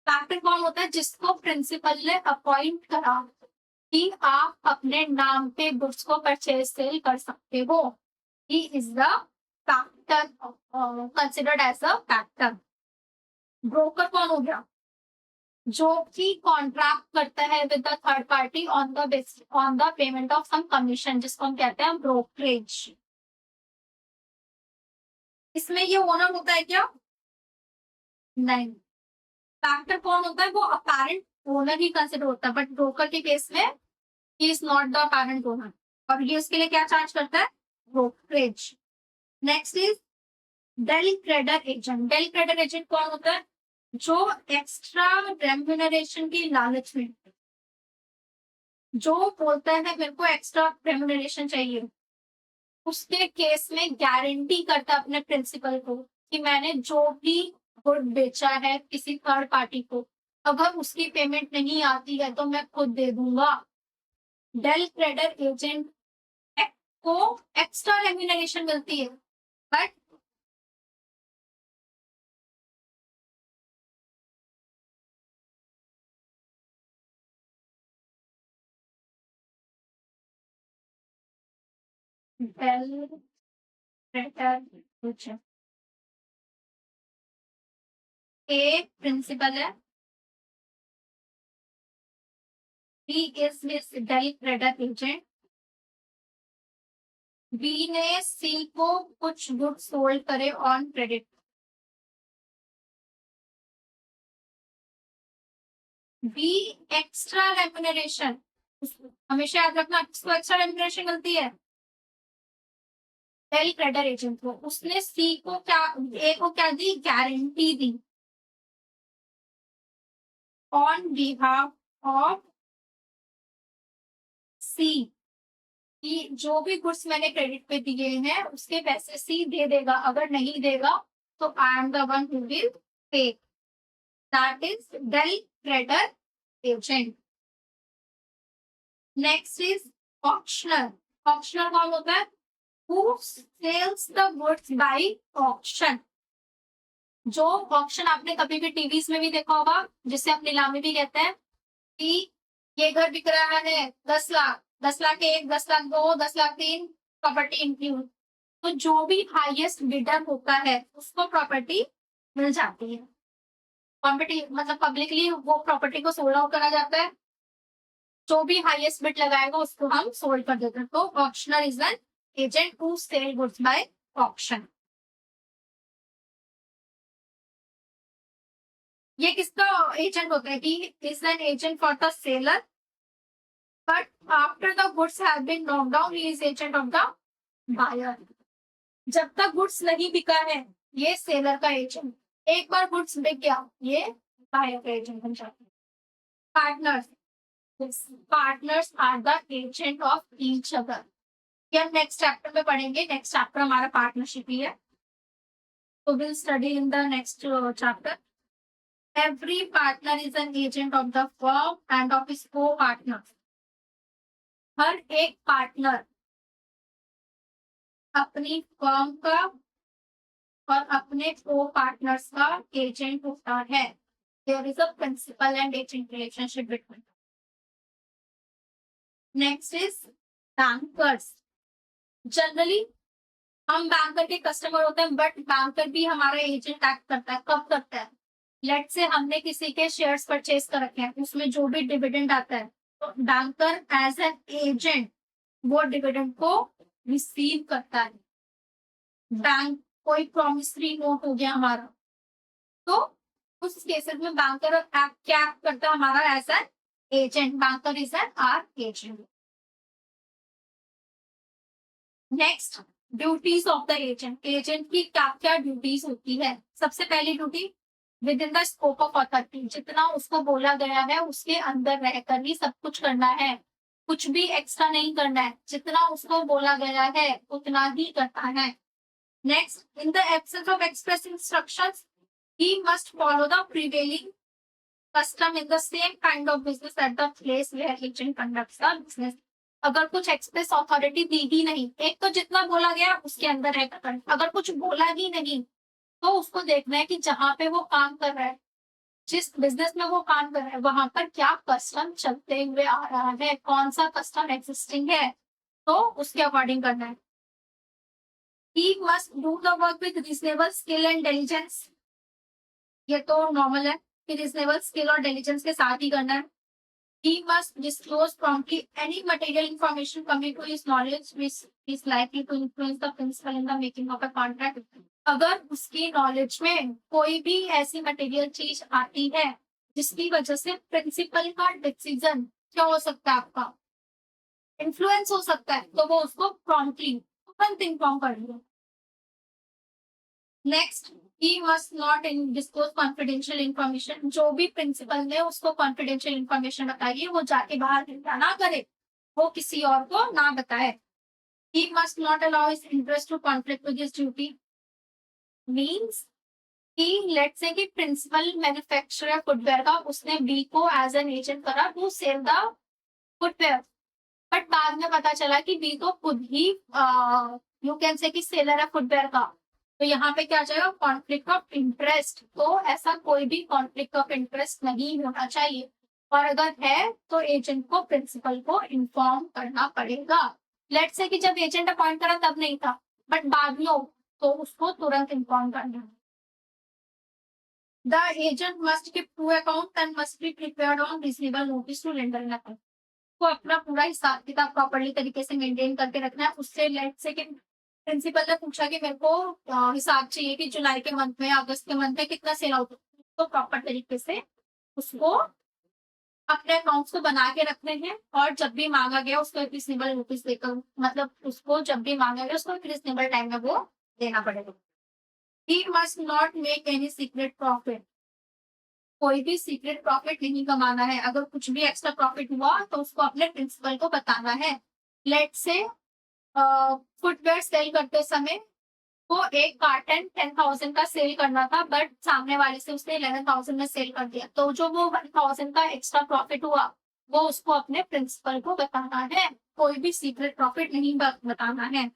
Factor कौन होता है, जिसको principal ने appoint करा कि आप अपने नाम पे गुड्स को परचेज सेल कर सकते हो। He is the factor considered as a factor. Broker कौन हो गया, जो कि कॉन्ट्रैक्ट करता है with the third party on the payment of some commission, जिसको हम कहते हैं ब्रोकरेज। इसमें ये ओनर होता है क्या, नहीं। फैक्टर कौन होता है, वो अपैरेंट ओनर ही कंसिडर होता है, बट ब्रोकर के केस में he is not the apparent owner, और ये उसके लिए क्या चार्ज करता है, brokerage. Next is del credere agent. Del credere agent कौन होता है, जो एक्स्ट्रा रेम्यूनरेशन की लालच में, जो बोलता है मेरे को एक्स्ट्रा रेम्यूनरेशन चाहिए, उसके केस में गारंटी करता है अपने प्रिंसिपल को कि मैंने जो भी गुड बेचा है किसी थर्ड पार्टी को, अगर उसकी पेमेंट नहीं आती है तो मैं खुद दे दूंगा। डेल क्रेडर एजेंट को एक्स्ट्रा रेम्यूनरेशन मिलती है, but del credere agent A principal है, B is his del credere agent, B ने सी को कुछ गुड सोल्ड करे on credit, B extra remuneration, हमेशा याद रखना किसको एक्स्ट्रा रेम्यूनरेशन मिलती है, डेल क्रेडर एजेंट को। उसने सी को क्या, ए को क्या दी, गारंटी दी ऑन बिहाफ ऑफ सी कि जो भी गुड्स मैंने क्रेडिट पे दिए हैं उसके पैसे सी दे देगा, अगर नहीं देगा तो I am the one who will pay, that is del credere agent. Next is auctioneer. Auctioneer कौन होता है, who sells the goods by auction। जो ऑक्शन आपने कभी भी टीवीज में भी देखा होगा, जिसे आप नीलामी भी कहते हैं, कि ये घर बिक रहा है 10 लाख, 10 लाख 1, 10 लाख 2, 10 लाख 3, प्रॉपर्टी इंक्लूड। तो जो भी हाईएस्ट बिडर होता है उसको प्रॉपर्टी मिल जाती है, प्रॉपर्टी मतलब पब्लिकली वो प्रॉपर्टी को सोल्ड आउट करा जाता है, जो भी हाईएस्ट बिड लगाएगा उसको हम सोल्ड कर देते हैं। तो auctioneer is an agent who sell goods by auction। ये किसका एजेंट होता है, कि is an agent for the seller, but after the goods have been knock down he is agent of the buyer. जब तक गुड्स नहीं बिका है ये सेलर का एजेंट, एक बार गुड्स बिक गया ये बायर का एजेंट बन जाता है। Partners, partners are the agent of each other. ये हम नेक्स्ट चैप्टर में पढ़ेंगे, नेक्स्ट चैप्टर हमारा पार्टनरशिप ही है, तो will study in the next chapter. Every partner is an agent of the firm and of his co partner. हर एक पार्टनर अपनी फर्म का और अपने को पार्टनर्स का एजेंट होता है। There is a principal and agent relationship between. Next is bankers. जनरली हम बैंकर के कस्टमर होते हैं, बट बैंकर भी हमारा एजेंट एक्ट करता है। कब करता है, लेट से हमने किसी के शेयर्स परचेज कर रखे हैं, उसमें जो भी डिविडेंड आता है तो बैंकर एज एन एजेंट वो डिविडेंड को रिसीव करता है। बैंक कोई प्रॉमिसरी नोट हो गया हमारा, तो उस केसेस में बैंकर क्या करता है, हमारा as an agent, banker is an are agent. Next, duties of the agent. Agent की क्या क्या ड्यूटीज होती है। सबसे पहली duty, within the scope of authority, जितना उसको बोला गया है उसके अंदर रहकर ही सब कुछ करना है, कुछ भी एक्स्ट्रा नहीं करना है, जितना उसको बोला गया है उतना ही करना है। Next, in the absence of express instructions he must follow the prevailing custom in the same kind of business at the place where agent conducts the business. अगर कुछ एक्सप्रेस अथॉरिटी दी ही नहीं, एक तो जितना बोला गया उसके अंदर रहकर करना, अगर कुछ बोला ही नहीं तो उसको देखना है कि जहां पे वो काम कर रहा है, जिस बिजनेस में वो काम कर रहा है वहां पर क्या कस्टम चलते हुए आ रहा है, कौन सा कस्टम एग्जिस्टिंग है, तो उसके अकॉर्डिंग करना है। He must do the work with reasonable skill and diligence. ये तो नॉर्मल है कि रीजनेबल स्किल और डिलीजेंस के साथ ही करना है। He must disclose promptly any material information coming to his knowledge which is likely to influence the principal in the making of a contract। अगर उसकी नॉलेज में कोई भी ऐसी मटेरियल चीज आती है जिसकी वजह से प्रिंसिपल का डिसीजन क्या हो सकता है, आपका इन्फ्लुएंस हो सकता है, तो वो उसको प्रॉम्प्टली तुरंत इन्फॉर्म कर दिया। Next, he must not disclose confidential information। जो भी प्रिंसिपल ने उसको कॉन्फिडेंशियल इंफॉर्मेशन बताई है वो जाके बाहर ना करे, वो किसी और को ना बताए। he must not allow his interest to conflict with his duty। Means कि लेट्स से कि प्रिंसिपल मैन्युफैक्चरर फुटवेयर का, उसने बी को एज एन एजेंट करा to sell the footwear, but बाद में पता चला कि बी तो खुद ही यू कैन से कि सेलर है फुटवेयर का, तो यहाँ पे क्या जाएगा, कॉन्फ्लिक्ट ऑफ इंटरेस्ट। तो ऐसा कोई भी कॉन्फ्लिक्ट ऑफ इंटरेस्ट नहीं होना चाहिए, और अगर है तो एजेंट को प्रिंसिपल को इन्फॉर्म करना पड़ेगा। लेट्स से कि जब एजेंट अपॉइंट करा तब नहीं था, बट बाद में हो, तो उसको तुरंत इन्फॉर्म करना है। The agent must keep true account and must be prepared on reasonable notice to lender in account. को अपना पूरा हिसाब किताब प्रॉपर्ली तरीके से मेंटेन करके रखना है। उससे लेट से कि प्रिंसिपल ने पूछा कि मेरे को हिसाब चाहिए कि जुलाई के मंथ में, अगस्त के मंथ में कितना सेल आउट, तो प्रॉपर तरीके से उसको अपने अकाउंट्स को बना के रखने हैं, और जब भी मांगा गया उसको एक रिजनेबल नोटिस देकर, मतलब उसको जब भी मांगा गया उसको एक रिजनेबल टाइम में वो देना पड़ेगा। He must not make any secret profit. कोई भी सीक्रेट प्रॉफिट नहीं कमाना है। अगर कुछ भी एक्स्ट्रा प्रॉफिट हुआ तो उसको अपने प्रिंसिपल को बताना है। लेट से फुटवेयर सेल करते समय वो एक कार्टन 10,000 का सेल करना था, बट सामने वाले से उसने 11,000 में सेल कर दिया, तो जो वो 1,000 का एक्स्ट्रा प्रॉफिट हुआ वो उसको अपने प्रिंसिपल को बताना है। कोई भी सीक्रेट प्रॉफिट नहीं बताना है।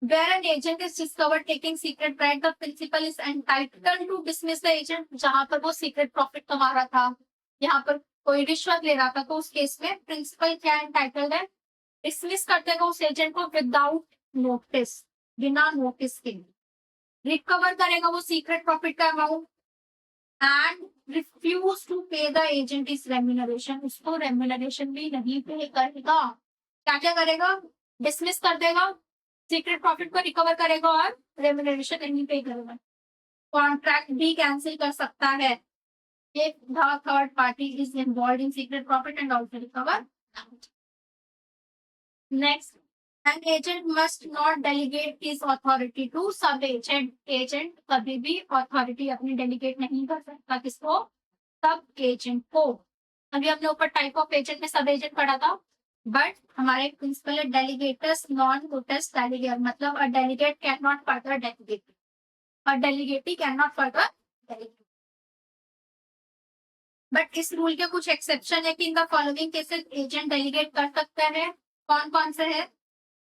Where an agent is discovered taking secret bribe, the principal is entitled to dismiss the agent. जहां पर वो secret profit कमा रहा था, यहाँ पर कोई रिश्वत ले रहा था, तो उस केस में प्रिंसिपल क्या एंटाइटल्ड है, डिसमिस कर देगा उस एजेंट को विदाउट नोटिस, बिना नोटिस के। रिकवर करेगा वो सीक्रेट प्रॉफिट का अमाउंट एंड रिफ्यूज टू पे द एजेंट इज रेम्यूनरेशन। उसको रेम्यूनरेशन भी नहीं पे करेगा। क्या क्या करेगा, डिसमिस कर देगा, सीक्रेट प्रॉफिट को रिकवर करेगा और रेम्यूनरेशन नहीं पे करेगा। कॉन्ट्रैक्ट भी कैंसिल कर सकता है if the third party is involved in secret profit and also recover. Next, an agent must not delegate his authority to sub agent. Agent कभी भी authority अपनी delegate नहीं कर सकता, किसको, सब एजेंट को। अभी हमने ऊपर टाइप ऑफ एजेंट में सब एजेंट पढ़ा था, बट हमारे प्रिंसिपल है डेलीगेटर्स नॉन वोटर्स डेलीगेट, मतलब a delegate cannot further delegate, a delegatee cannot further delegate. But इस रूल के कुछ एक्सेप्शन है कि in the following cases agent delegate कर सकते हैं। कौन कौन से है,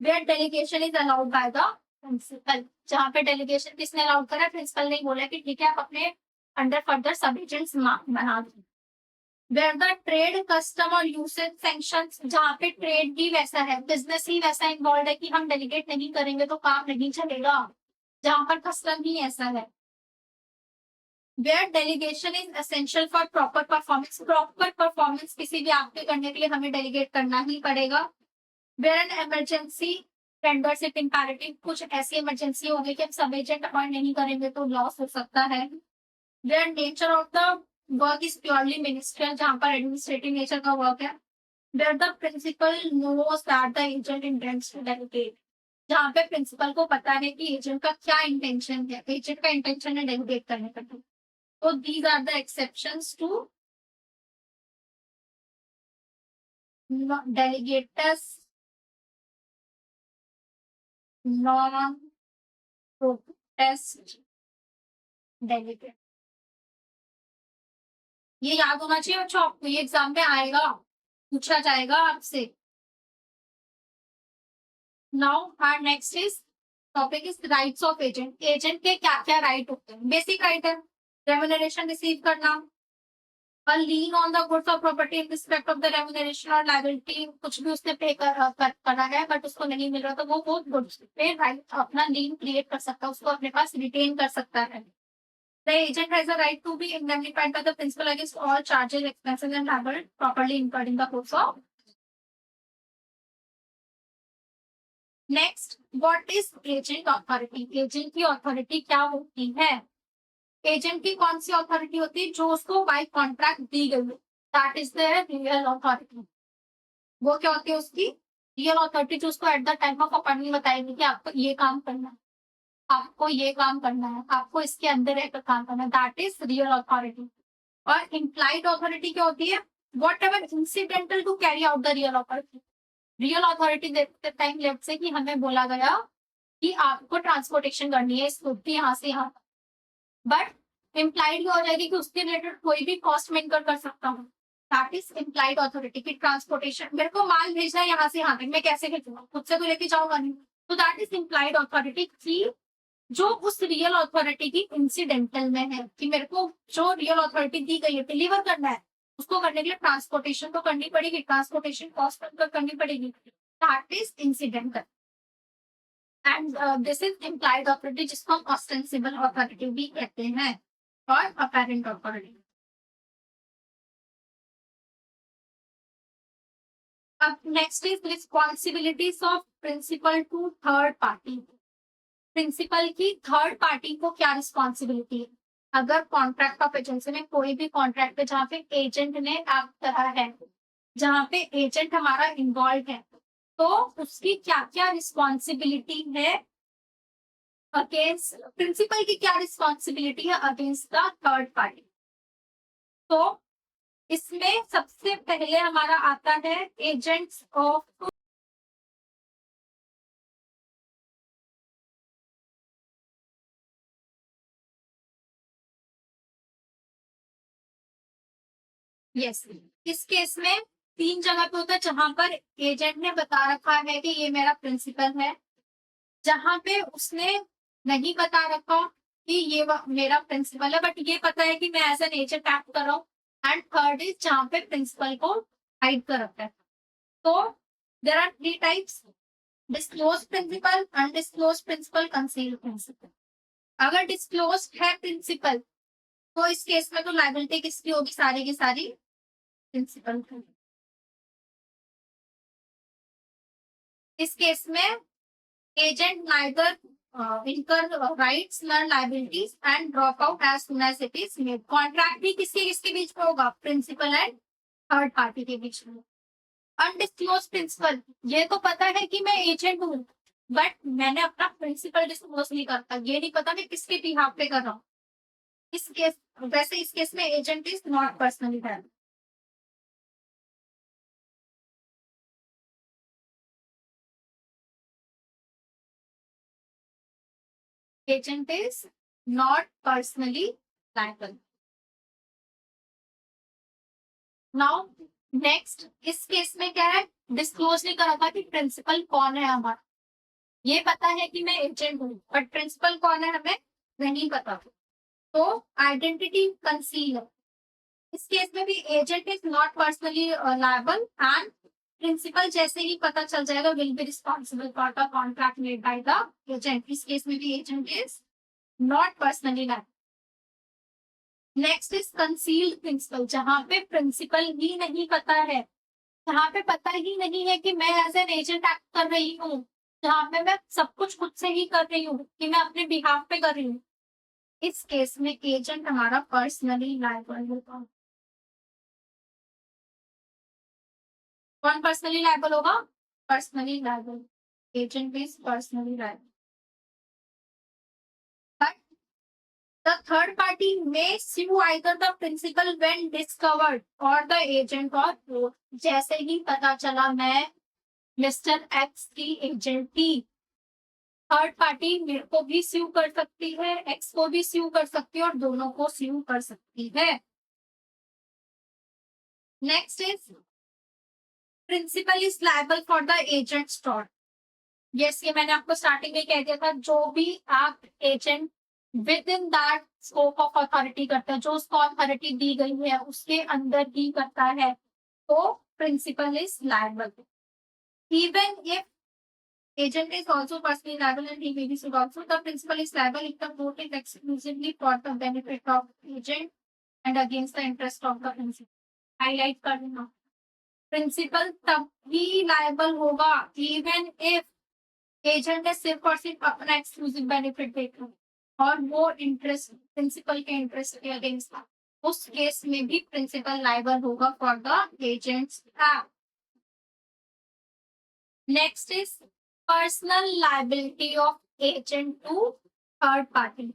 where delegation is allowed by the principal, जहाँ पे डेलीगेशन किसने अलाउड करा, प्रिंसिपल ने बोला कि ठीक है आप अपने अंडर फर्दर सब एजेंट्स बना दो। वेयर द ट्रेड कस्टम और यूसेज सैंक्शंस, जहाँ पे ट्रेड भी वैसा है, बिजनेस ही वैसा इन्वॉल्व है कि हम डेलीगेट नहीं करेंगे तो काम नहीं चलेगा, जहाँ पर कस्टम ही ऐसा है। Where delegation is essential for proper performance, proper performance किसी भी एक्ट करने के लिए हमें डेलीगेट करना ही पड़ेगा। Where an emergency renders it imperative, कुछ ऐसी इमरजेंसी होगी कि हम सब एजेंट अपॉइंट नहीं करेंगे तो लॉस हो सकता है। Where nature of the work is purely ministerial, जहाँ पर एडमिनिस्ट्रेटिव नेचर का वर्क है। Where the principal knows that the agent intends to delegate, जहाँ पे प्रिंसिपल को पता है कि एजेंट का क्या इंटेंशन है, एजेंट का इंटेंशन है डेलीगेट करने का। तो these are the exceptions to डेलीगेटर्स नॉन प्रोटेस्ट डेलीगेट। ये याद होना चाहिए बच्चों आपको, ये एग्जाम में आएगा, पूछा जाएगा आपसे। Now our next is topic is rights of agent. Agent के क्या क्या राइट होते हैं, बेसिक राइट है रेम्यूनरेशन रिसीव करना, a lien on the goods or property in respect of the remuneration और liability, कुछ भी उसने पे करा है बट उसको नहीं मिल रहा, तो वो गुड्स पे राइट अपना लीन क्रिएट कर सकता है, उसको अपने पास रिटेन कर सकता है। The agent has a right to be indemnified by the principal against all charges, expenses and liability properly incurred in the course of. Next, what is agent authority? Agent की authority क्या होती है? Agent की कौन सी authority होती है, जो उसको बाय कॉन्ट्रैक्ट दी गई है, that is the real authority. वो क्या होती है उसकी रियल अथॉरिटी, जो उसको eight the time of appointment बताएगी कि आपको ये काम करना है, आपको ये काम करना है, आपको इसके अंदर रहकर काम करना है, दैट इज रियल अथॉरिटी। और इम्प्लाइड अथॉरिटी क्या होती है, whatever incidental to carry out the real authority. Real authority देखते टाइम लेट से कि हमें बोला गया कि आपको ट्रांसपोर्टेशन करनी है इस गुड की यहाँ से यहाँ, बट इम्प्लाइड हो जाएगी कि उसके रिलेटेड कोई भी कॉस्ट मैं इनकर कर सकता हूँ, दैट इज इम्प्लाइड अथॉरिटी की ट्रांसपोर्टेशन, मेरे को माल भेजना है यहाँ से यहाँ तक, मैं कैसे भेजूंगा, खुद से तो लेके जाऊंगा नहीं। तो दैट इज इम्प्लाइड अथॉरिटी की जो उस रियल अथॉरिटी की इंसिडेंटल में है, कि मेरे को जो रियल अथॉरिटी दी गई है डिलीवर करना है, उसको करने के लिए ट्रांसपोर्टेशन तो करनी पड़ेगी, ट्रांसपोर्टेशन कॉस्ट करनी पड़ेगी, that is incidental. And this is implied authority जिसको हम ऑस्टेंसिबल अथॉरिटी भी कहते हैं, और अपेरेंट अथॉरिटी। अब next is responsibilities of principal to third party. Principal की थर्ड पार्टी को क्या रिस्पॉन्सिबिलिटी है? अगर कॉन्ट्रैक्ट ऑफ एजेंसी में कोई भी कॉन्ट्रैक्ट है जहाँ पे एजेंट ने एक्ट करा है, जहाँ पे एजेंट हमारा इन्वॉल्व है, तो उसकी क्या क्या रिस्पॉन्सिबिलिटी है अगेंस्ट, प्रिंसिपल की क्या रिस्पॉन्सिबिलिटी है अगेंस्ट द थर्ड पार्टी। तो इसमें सबसे पहले हमारा आता है एजेंट्स ऑफ, यस, इस केस में 3 जगह पे होता है जहां पर एजेंट ने बता रखा है कि ये मेरा प्रिंसिपल है, जहां पे उसने नहीं बता रखा कि ये मेरा प्रिंसिपल है, बट ये पता है कि मैं एज एन एजेंट एक्ट कर रहा हूँ। एंड थर्ड इज जहां पे प्रिंसिपल को हाइड कर रखा है। तो there are 3 types, disclose principal, undisclose principal, concealed principal. अगर डिस्क्लोज है प्रिंसिपल, तो इस केस में तो लायबिलिटी किसकी होगी, सारी की सारी प्रिंसिपल की। इस केस में agent neither incur rights nor liabilities and drop out as soon as it is made। Contract भी किसके किसके बीच में होगा, प्रिंसिपल एंड थर्ड पार्टी के बीच में। अनडिस्क्लोज प्रिंसिपल, ये तो पता है कि मैं एजेंट हूँ, बट मैंने अपना प्रिंसिपल डिस्क्लोज नहीं करता, ये नहीं पता मैं किसके बिहाफ पे कर रहा हूँ। इस केस, वैसे इस केस में agent is not personally liable. Agent is not personally liable. Now next, इस केस में क्या है, डिस्क्लोज नहीं करा था कि प्रिंसिपल कौन है हमारा, ये पता है कि मैं एजेंट हूँ, बट प्रिंसिपल कौन है हमें नहीं पता। तो आइडेंटिटी कंसील है। इस केस में भी agent is not personally liable and principal जैसे ही पता चल जाएगा will be responsible for the contract made by the agent. इस केस में भी agent is not personally liable. Next is concealed principal, जहां पे प्रिंसिपल ही नहीं पता है, जहां पे पता ही नहीं है कि मैं एज एन एजेंट एक्ट कर रही हूँ, जहां पे मैं सब कुछ खुद से ही कर रही हूँ, कि मैं अपने बिहाफ पे कर रही हूँ। इस केस में एजेंट हमारा पर्सनली लायबल होगा। कौन पर्सनली लायबल होगा, personally liable, agent is personally liable. The third party may sue either the principal when discovered or the agent or both। जैसे ही पता चला मैं मिस्टर एक्स की एजेंट थी, थर्ड पार्टी मेरे को भी स्यू कर सकती है, एक्स को भी स्यू कर सकती है, और दोनों को स्यू कर सकती है। Next is principal is liable for the agent fraud. Yes, ये मैंने आपको स्टार्टिंग में कह दिया था, जो भी आप agent with in that scope of authority करता है, जो उसको अथॉरिटी दी गई है उसके अंदर ही करता है, तो principal is liable. Even if agent is also personally liable and he may be sued also, the principal is liable if the vote is exclusively for the benefit of agent and against the interest of the principal। Highlight कर देना, principal तब ही liable होगा even if agent ने सिर्फ और सिर्फ अपना exclusive benefit देखा और वो इंटरेस्ट प्रिंसिपल के इंटरेस्ट के अगेंस्ट था, उस केस में भी प्रिंसिपल लायबल होगा for the agents act. Next is personal liability of agent to third party.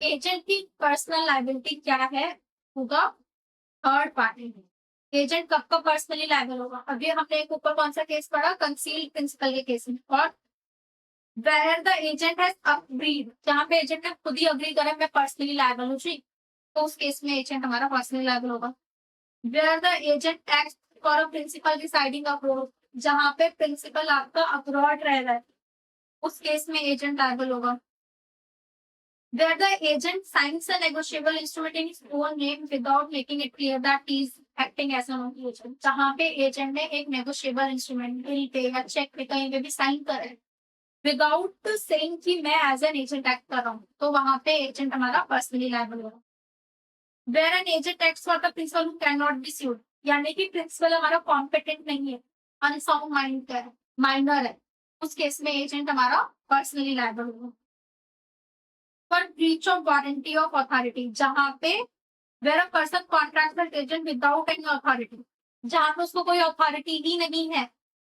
Agent की पर्सनल लायबिलिटी क्या है, होगा थर्ड पार्टी। एजेंट कब कब पर्सनली लायबल होगा, अभी हमने एक ऊपर कौन सा केस पढ़ा, कंसील्ड प्रिंसिपल के केस में, और where the agent has agreed, जहां पे एजेंट ने खुद ही अग्री करा मैं पर्सनली लायबल हूँ, तो उस केस में एजेंट हमारा पर्सनली लायबल होगा। Where the agent act for a principal residing abroad, जहाँ पे प्रिंसिपल आपका अब्रॉड रह रहा है, उस केस में एजेंट लायबल होगा। Where the agent signs a negotiable instrument in his own name without making it clear that he is acting as an agent, जहाँ पे एजेंट ने एक नेगोशिएबल इंस्ट्रूमेंट बिल पे या चेक पे कहीं पे भी साइन करा है विदाउट सेइंग कि मैं एज एन एजेंट एक्ट कर रहा हूँ, तो वहां पे एजेंट हमारा पर्सनली लायबल होगा। Where an agent acts for the principal who cannot be sued, यानी कि प्रिंसिपल हमारा कॉम्पिटेंट नहीं है, अनसाउंड माइंड का है, माइनर है, उस केस में एजेंट हमारा पर्सनली लायबल होगा। For breach of warranty of authority, जहाँ पे where a person contract with agent without any authority, जहाँ पे उसको कोई अथॉरिटी ही नहीं है,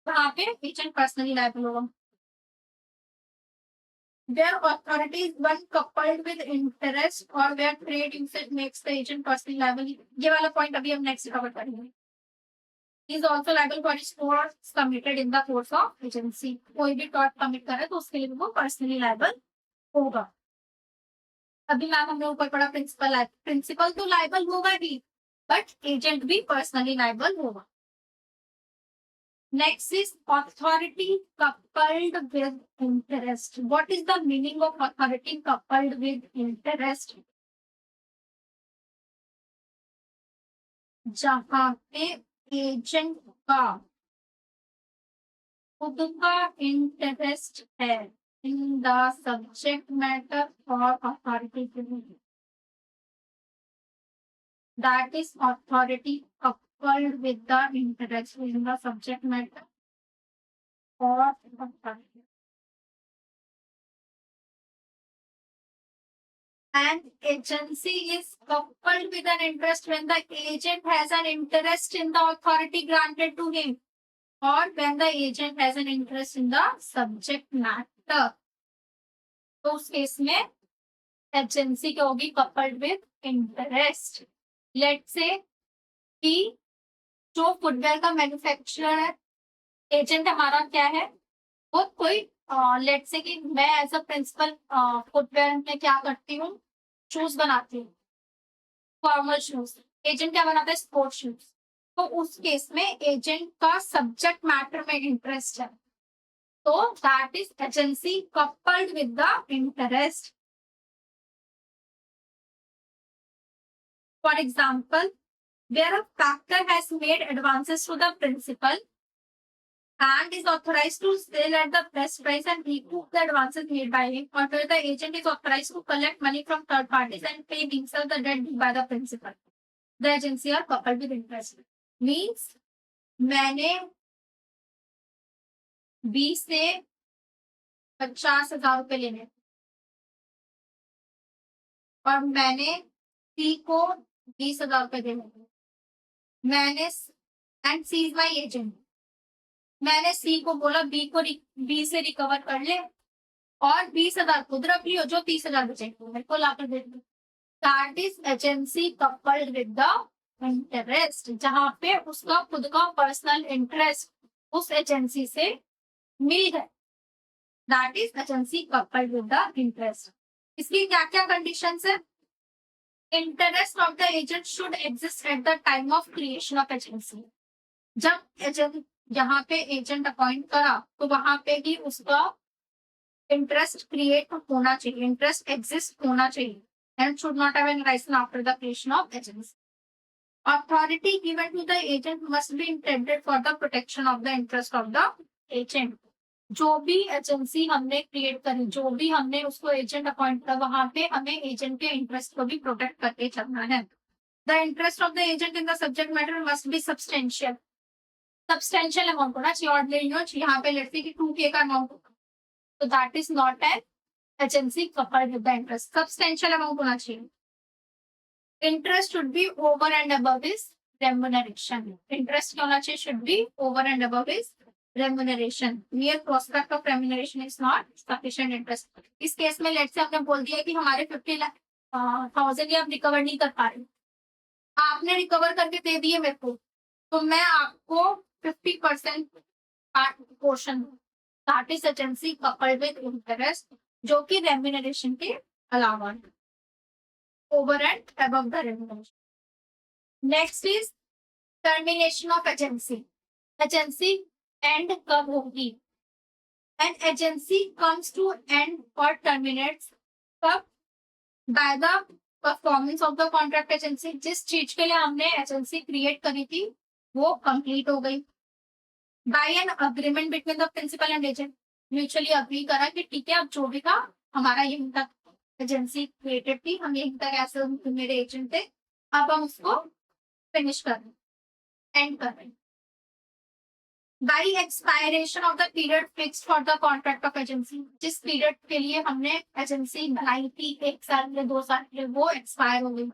वहां पे एजेंट पर्सनली लायबल होगा। Where authority is one coupled with interest or where trade usage makes the agent personally liable, ये वाला पॉइंट अभी हम नेक्स्ट कवर करेंगे। Is also liable for his torts committed in the course of agency, कोई भी tort commit करे तो उसके लिए वो पर्सनली लायबल होगा। अभी मैम हमने ऊपर पढ़ा प्रिंसिपल, प्रिंसिपल तो लायबल होगा ही, बट एजेंट भी पर्सनली लायबल होगा। Next is authority coupled with interest. What is the meaning of authority coupled with interest? जहां पे एजेंट का खुद का इंटरेस्ट है इन द सब्जेक्ट मैटर और अथॉरिटी के लिए, that is authority coupled with the interest in the subject matter or authority. An agency is coupled with an interest when the agent has an interest in the authority granted to him or when the agent has an interest in the subject matter. तो उस केस में agency क्या होगी? Coupled with interest. Late say कि जो footwear का manufacturer है, एजेंट हमारा क्या है? वो कोई लेट से कि मैं एज अ प्रिंसिपल फुटवेयर में क्या करती हूँ, शूज बनाती हूँ, फॉर्मल शूज। एजेंट क्या बनाता है? Sports shoes. तो उस केस में एजेंट का सब्जेक्ट मैटर में इंटरेस्ट है, तो that is agency coupled with the interest. For example, where a factor has made advances to the principal and is authorized to sell at the best price and recoup the advances made by him, or where the agent is authorized to collect money from third parties and pay himself the debt due by the principal, the agency are coupled with interest. Means मैंने B से 50,000 रुपए लेने और मैंने C को 20,000 रुपए देने, मैंने and C is my agent, मैंने सी को बोला बी से रिकवर कर ले और 20,000 खुद रख लियो, जो 30,000 बचेंगे मेरे को लाकर दे दो। That is agency coupled with the interest, जहां पे उसका खुद का पर्सनल इंटरेस्ट उस एजेंसी से मिल गए। That is agency coupled with the interest. इसकी क्या क्या कंडीशन है? Interest of the agent should exist at the time of creation of agency. जब एजेंट यहाँ पे एजेंट अपॉइंट करा तो वहां पे भी उसका इंटरेस्ट क्रिएट होना चाहिए, इंटरेस्ट एग्जिस्ट होना चाहिए, and should not have arisen after the creation of agency. Authority given to the agent must be intended for the protection of the interest of the agent. जो भी agency हमने create करी, जो भी हमने उसको एजेंट अपॉइंट करा, वहां पे हमें एजेंट के इंटरेस्ट को भी प्रोटेक्ट करके चलना है। The interest of the agent in the subject matter must be substantial. Substantial amount होना चाहिए, ऑर्डिनरी नहीं होना। यहाँ पे लेट्स से कि 2K का अमाउंट होगा, तो that is not an agency coupled with the interest. Substantial amount होना चाहिए। Interest should be over and above his remuneration. Interest क्या होना चाहिए? Should B over and above his remuneration. mere prospect of remuneration is not sufficient interest. इस case में let's say हमने बोल दिया कि हमारे 50,000 ये आप रिकवर नहीं कर पा रहे, आपने रिकवर करके दे दिए मेरे को, तो मैं आपको 50% portion, that is agency coupled with interest, जो कि रेम्युनरेशन के अलावा over and above the remuneration. Next is termination of agency, agency end कब होगी? An agency comes to end और टर्मिनेट्स कब? By the performance of the contract agency, जिस चीज के लिए हमने एजेंसी क्रिएट करी थी वो कंप्लीट हो गई। By an agreement between the principal and agent, mutually agree करा कि ठीक है अब जो भी था हमारा यहीं तक एजेंसी क्रिएटेड थी, हम यहीं तक ऐसे मेरे एजेंट थे, अब हम उसको फिनिश कर रहे हैं, एंड कर रहे हैं। By expiration of the period fixed for the contract of agency, जिस पीरियड के लिए हमने एजेंसी बनाई थी 1 साल या 2 साल के लिए, वो एक्सपायर हो गई।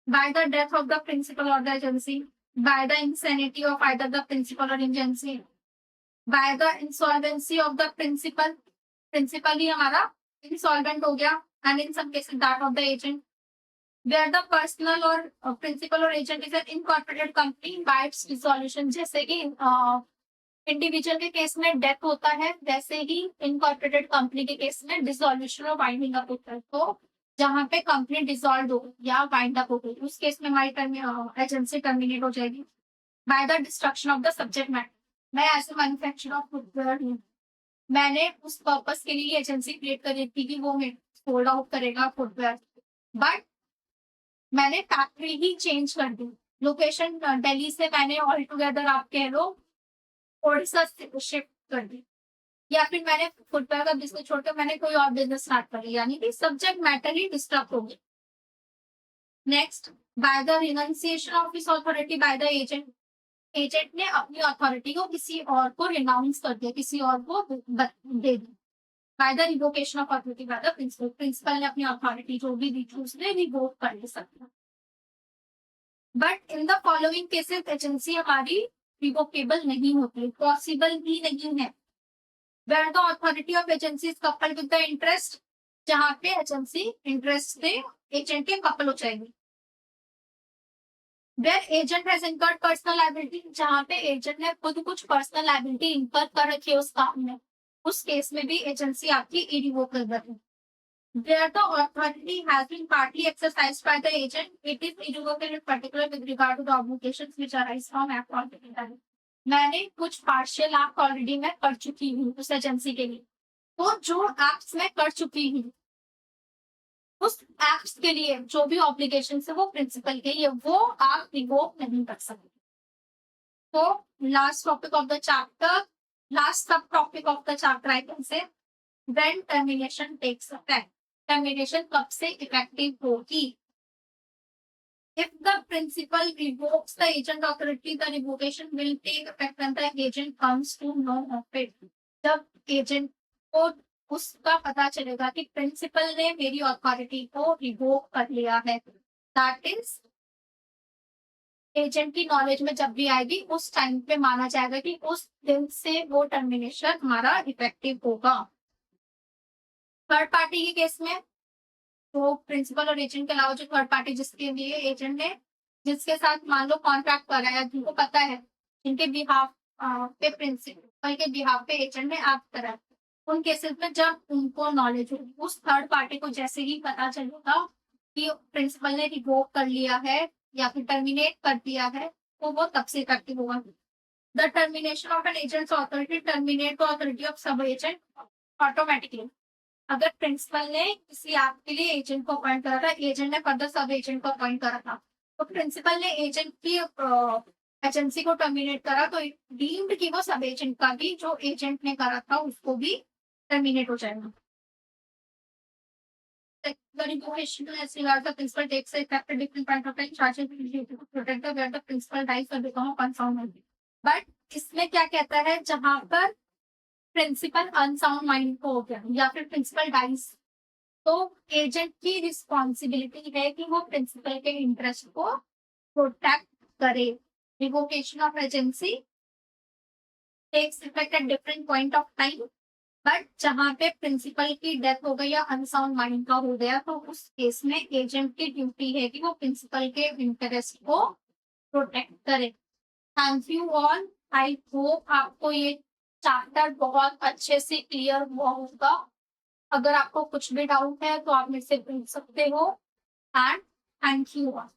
By the death of the principal और the agency, by the insanity of either the principal और agency, by the insolvency of the principal, principal ही हमारा इंसॉल्वेंट हो गया, and in some cases that of the agent, where the personal और principal और agent is an incorporated company by its dissolution, जैसे कि individual के केस में डेथ होता है वैसे ही इनकॉर्पोरेटेड कंपनी के केस में डिसॉल्यूशन और वाइंडिंग अप होता है। तो जहां पे कंपनी डिसॉल्व हो या वाइंड अप हो गई उस केस में हमारी एजेंसी टर्मिनेट हो जाएगी। By the destruction of the subject matter, मैं as a manufacturer of footwear हूँ, मैंने उस पर्पस के लिए एजेंसी क्रिएट करी थी कि वो सोल्ड आउट करेगा फुटवेयर, बट मैंने फैक्ट्री ही चेंज कर दी, लोकेशन दिल्ली से मैंने ऑल टुगेदर आप कह लो ओडिशा शिफ्ट कर दी, या फिर मैंने फुटवेयर का बिजनेस छोड़कर मैंने कोई और बिजनेस स्टार्ट कर लिया, यानी कि सब्जेक्ट मैटर ही डिस्टर्ब हो गया। Next, by the renunciation of his authority by the agent, agent ने अपनी अथॉरिटी को किसी और को रिनाउंस कर दिया, किसी और को दे दी। By the revocation of authority by the principal, principal ने अपनी अथॉरिटी जो भी दी थी उसने रिवोक कर ले सकता। But in the following cases agency हमारी रिवोकेबल नहीं होती, पॉसिबल भी नहीं है। Where the authority of agency is coupled with the interest, जहां पे एजेंसी इंटरेस्ट से एजेंट के कपल हो जाएगी। Where agent has incurred personal liability, जहां पे एजेंट ने खुद कुछ पर्सनल लायबिलिटी इनकर कर रखी है उस काम में, उस केस में भी एजेंसी आपकी इरिवोकेबल है। Where the authority has been partly exercised by the agent, it is irrevocable in particular with regard to the obligations which arise from act already. मैंने कुछ पार्शियल एक्ट ऑलरेडी मैं कर चुकी हूँ उस एजेंसी के लिए, तो जो एक्ट्स मैं कर चुकी हूँ उस एक्ट्स के लिए जो भी ऑब्लिगेशन है वो प्रिंसिपल के लिए, वो आप रिवोक नहीं कर सकते। तो last topic of the chapter, last sub topic of the chapter I can say when termination takes effect, termination कब से इफेक्टिव होगी? If the principal revokes the agent authority, the revocation will take effect when the agent comes to know of it. जब agent को उसका पता चलेगा कि principal ने मेरी अथॉरिटी को रिवोक कर लिया है, दैट इज एजेंट की नॉलेज में जब भी आएगी उस टाइम पे माना जाएगा कि उस दिन से वो टर्मिनेशन हमारा इफेक्टिव होगा। थर्ड पार्टी के केस में तो प्रिंसिपल और एजेंट के अलावा जो थर्ड पार्टी जिसके लिए एजेंट ने जिसके साथ मान लो कॉन्ट्रैक्ट करा है, जिनको पता है जिनके बिहाफ पे प्रिंसिपल के बिहाफ पे एजेंट ने एक्ट करा है, उन केसेस में जब उनको नॉलेज होगी, उस थर्ड पार्टी को जैसे ही पता चलेगा कि प्रिंसिपल ने रिवोक कर लिया है या फिर टर्मिनेट कर दिया है, तो वो तब से इफेक्टिव होगा। The termination of an agent's authority terminate the authority of sub agent automatically. अगर प्रिंसिपल ने किसी एक्ट के लिए एजेंट को अपॉइंट करा था, एजेंट ने फर्दर सब एजेंट को अपॉइंट करा था, तो प्रिंसिपल ने एजेंट की एजेंसी को टर्मिनेट करा, तो डीम्ड कि वो सब एजेंट का भी जो एजेंट ने करा था उसको भी टर्मिनेट हो जाएगा। The revocation as regards the principal takes effect at different point of time, charges to protect the where the principal dies or become a confound. But इसमें क्या कहता है, जहां पर प्रिंसिपल अनसाउंड माइंड को हो गया या फिर प्रिंसिपल डाइस, तो एजेंट की रिस्पॉन्सिबिलिटी है कि वो प्रिंसिपल के इंटरेस्ट को प्रोटेक्ट करे। Revocation of agency takes effect at different point of time, but जहां पे प्रिंसिपल की डेथ हो गई या अनसाउंड माइंड का हो गया, तो उस केस में एजेंट की ड्यूटी है कि वो प्रिंसिपल के इंटरेस्ट को प्रोटेक्ट करे। Thank you all, I hope आपको ये चैप्टर बहुत अच्छे से क्लियर हुआ होगा। अगर आपको कुछ भी डाउट है तो आप मेरे से पूछ सकते हो, एंड थैंक यू ऑल।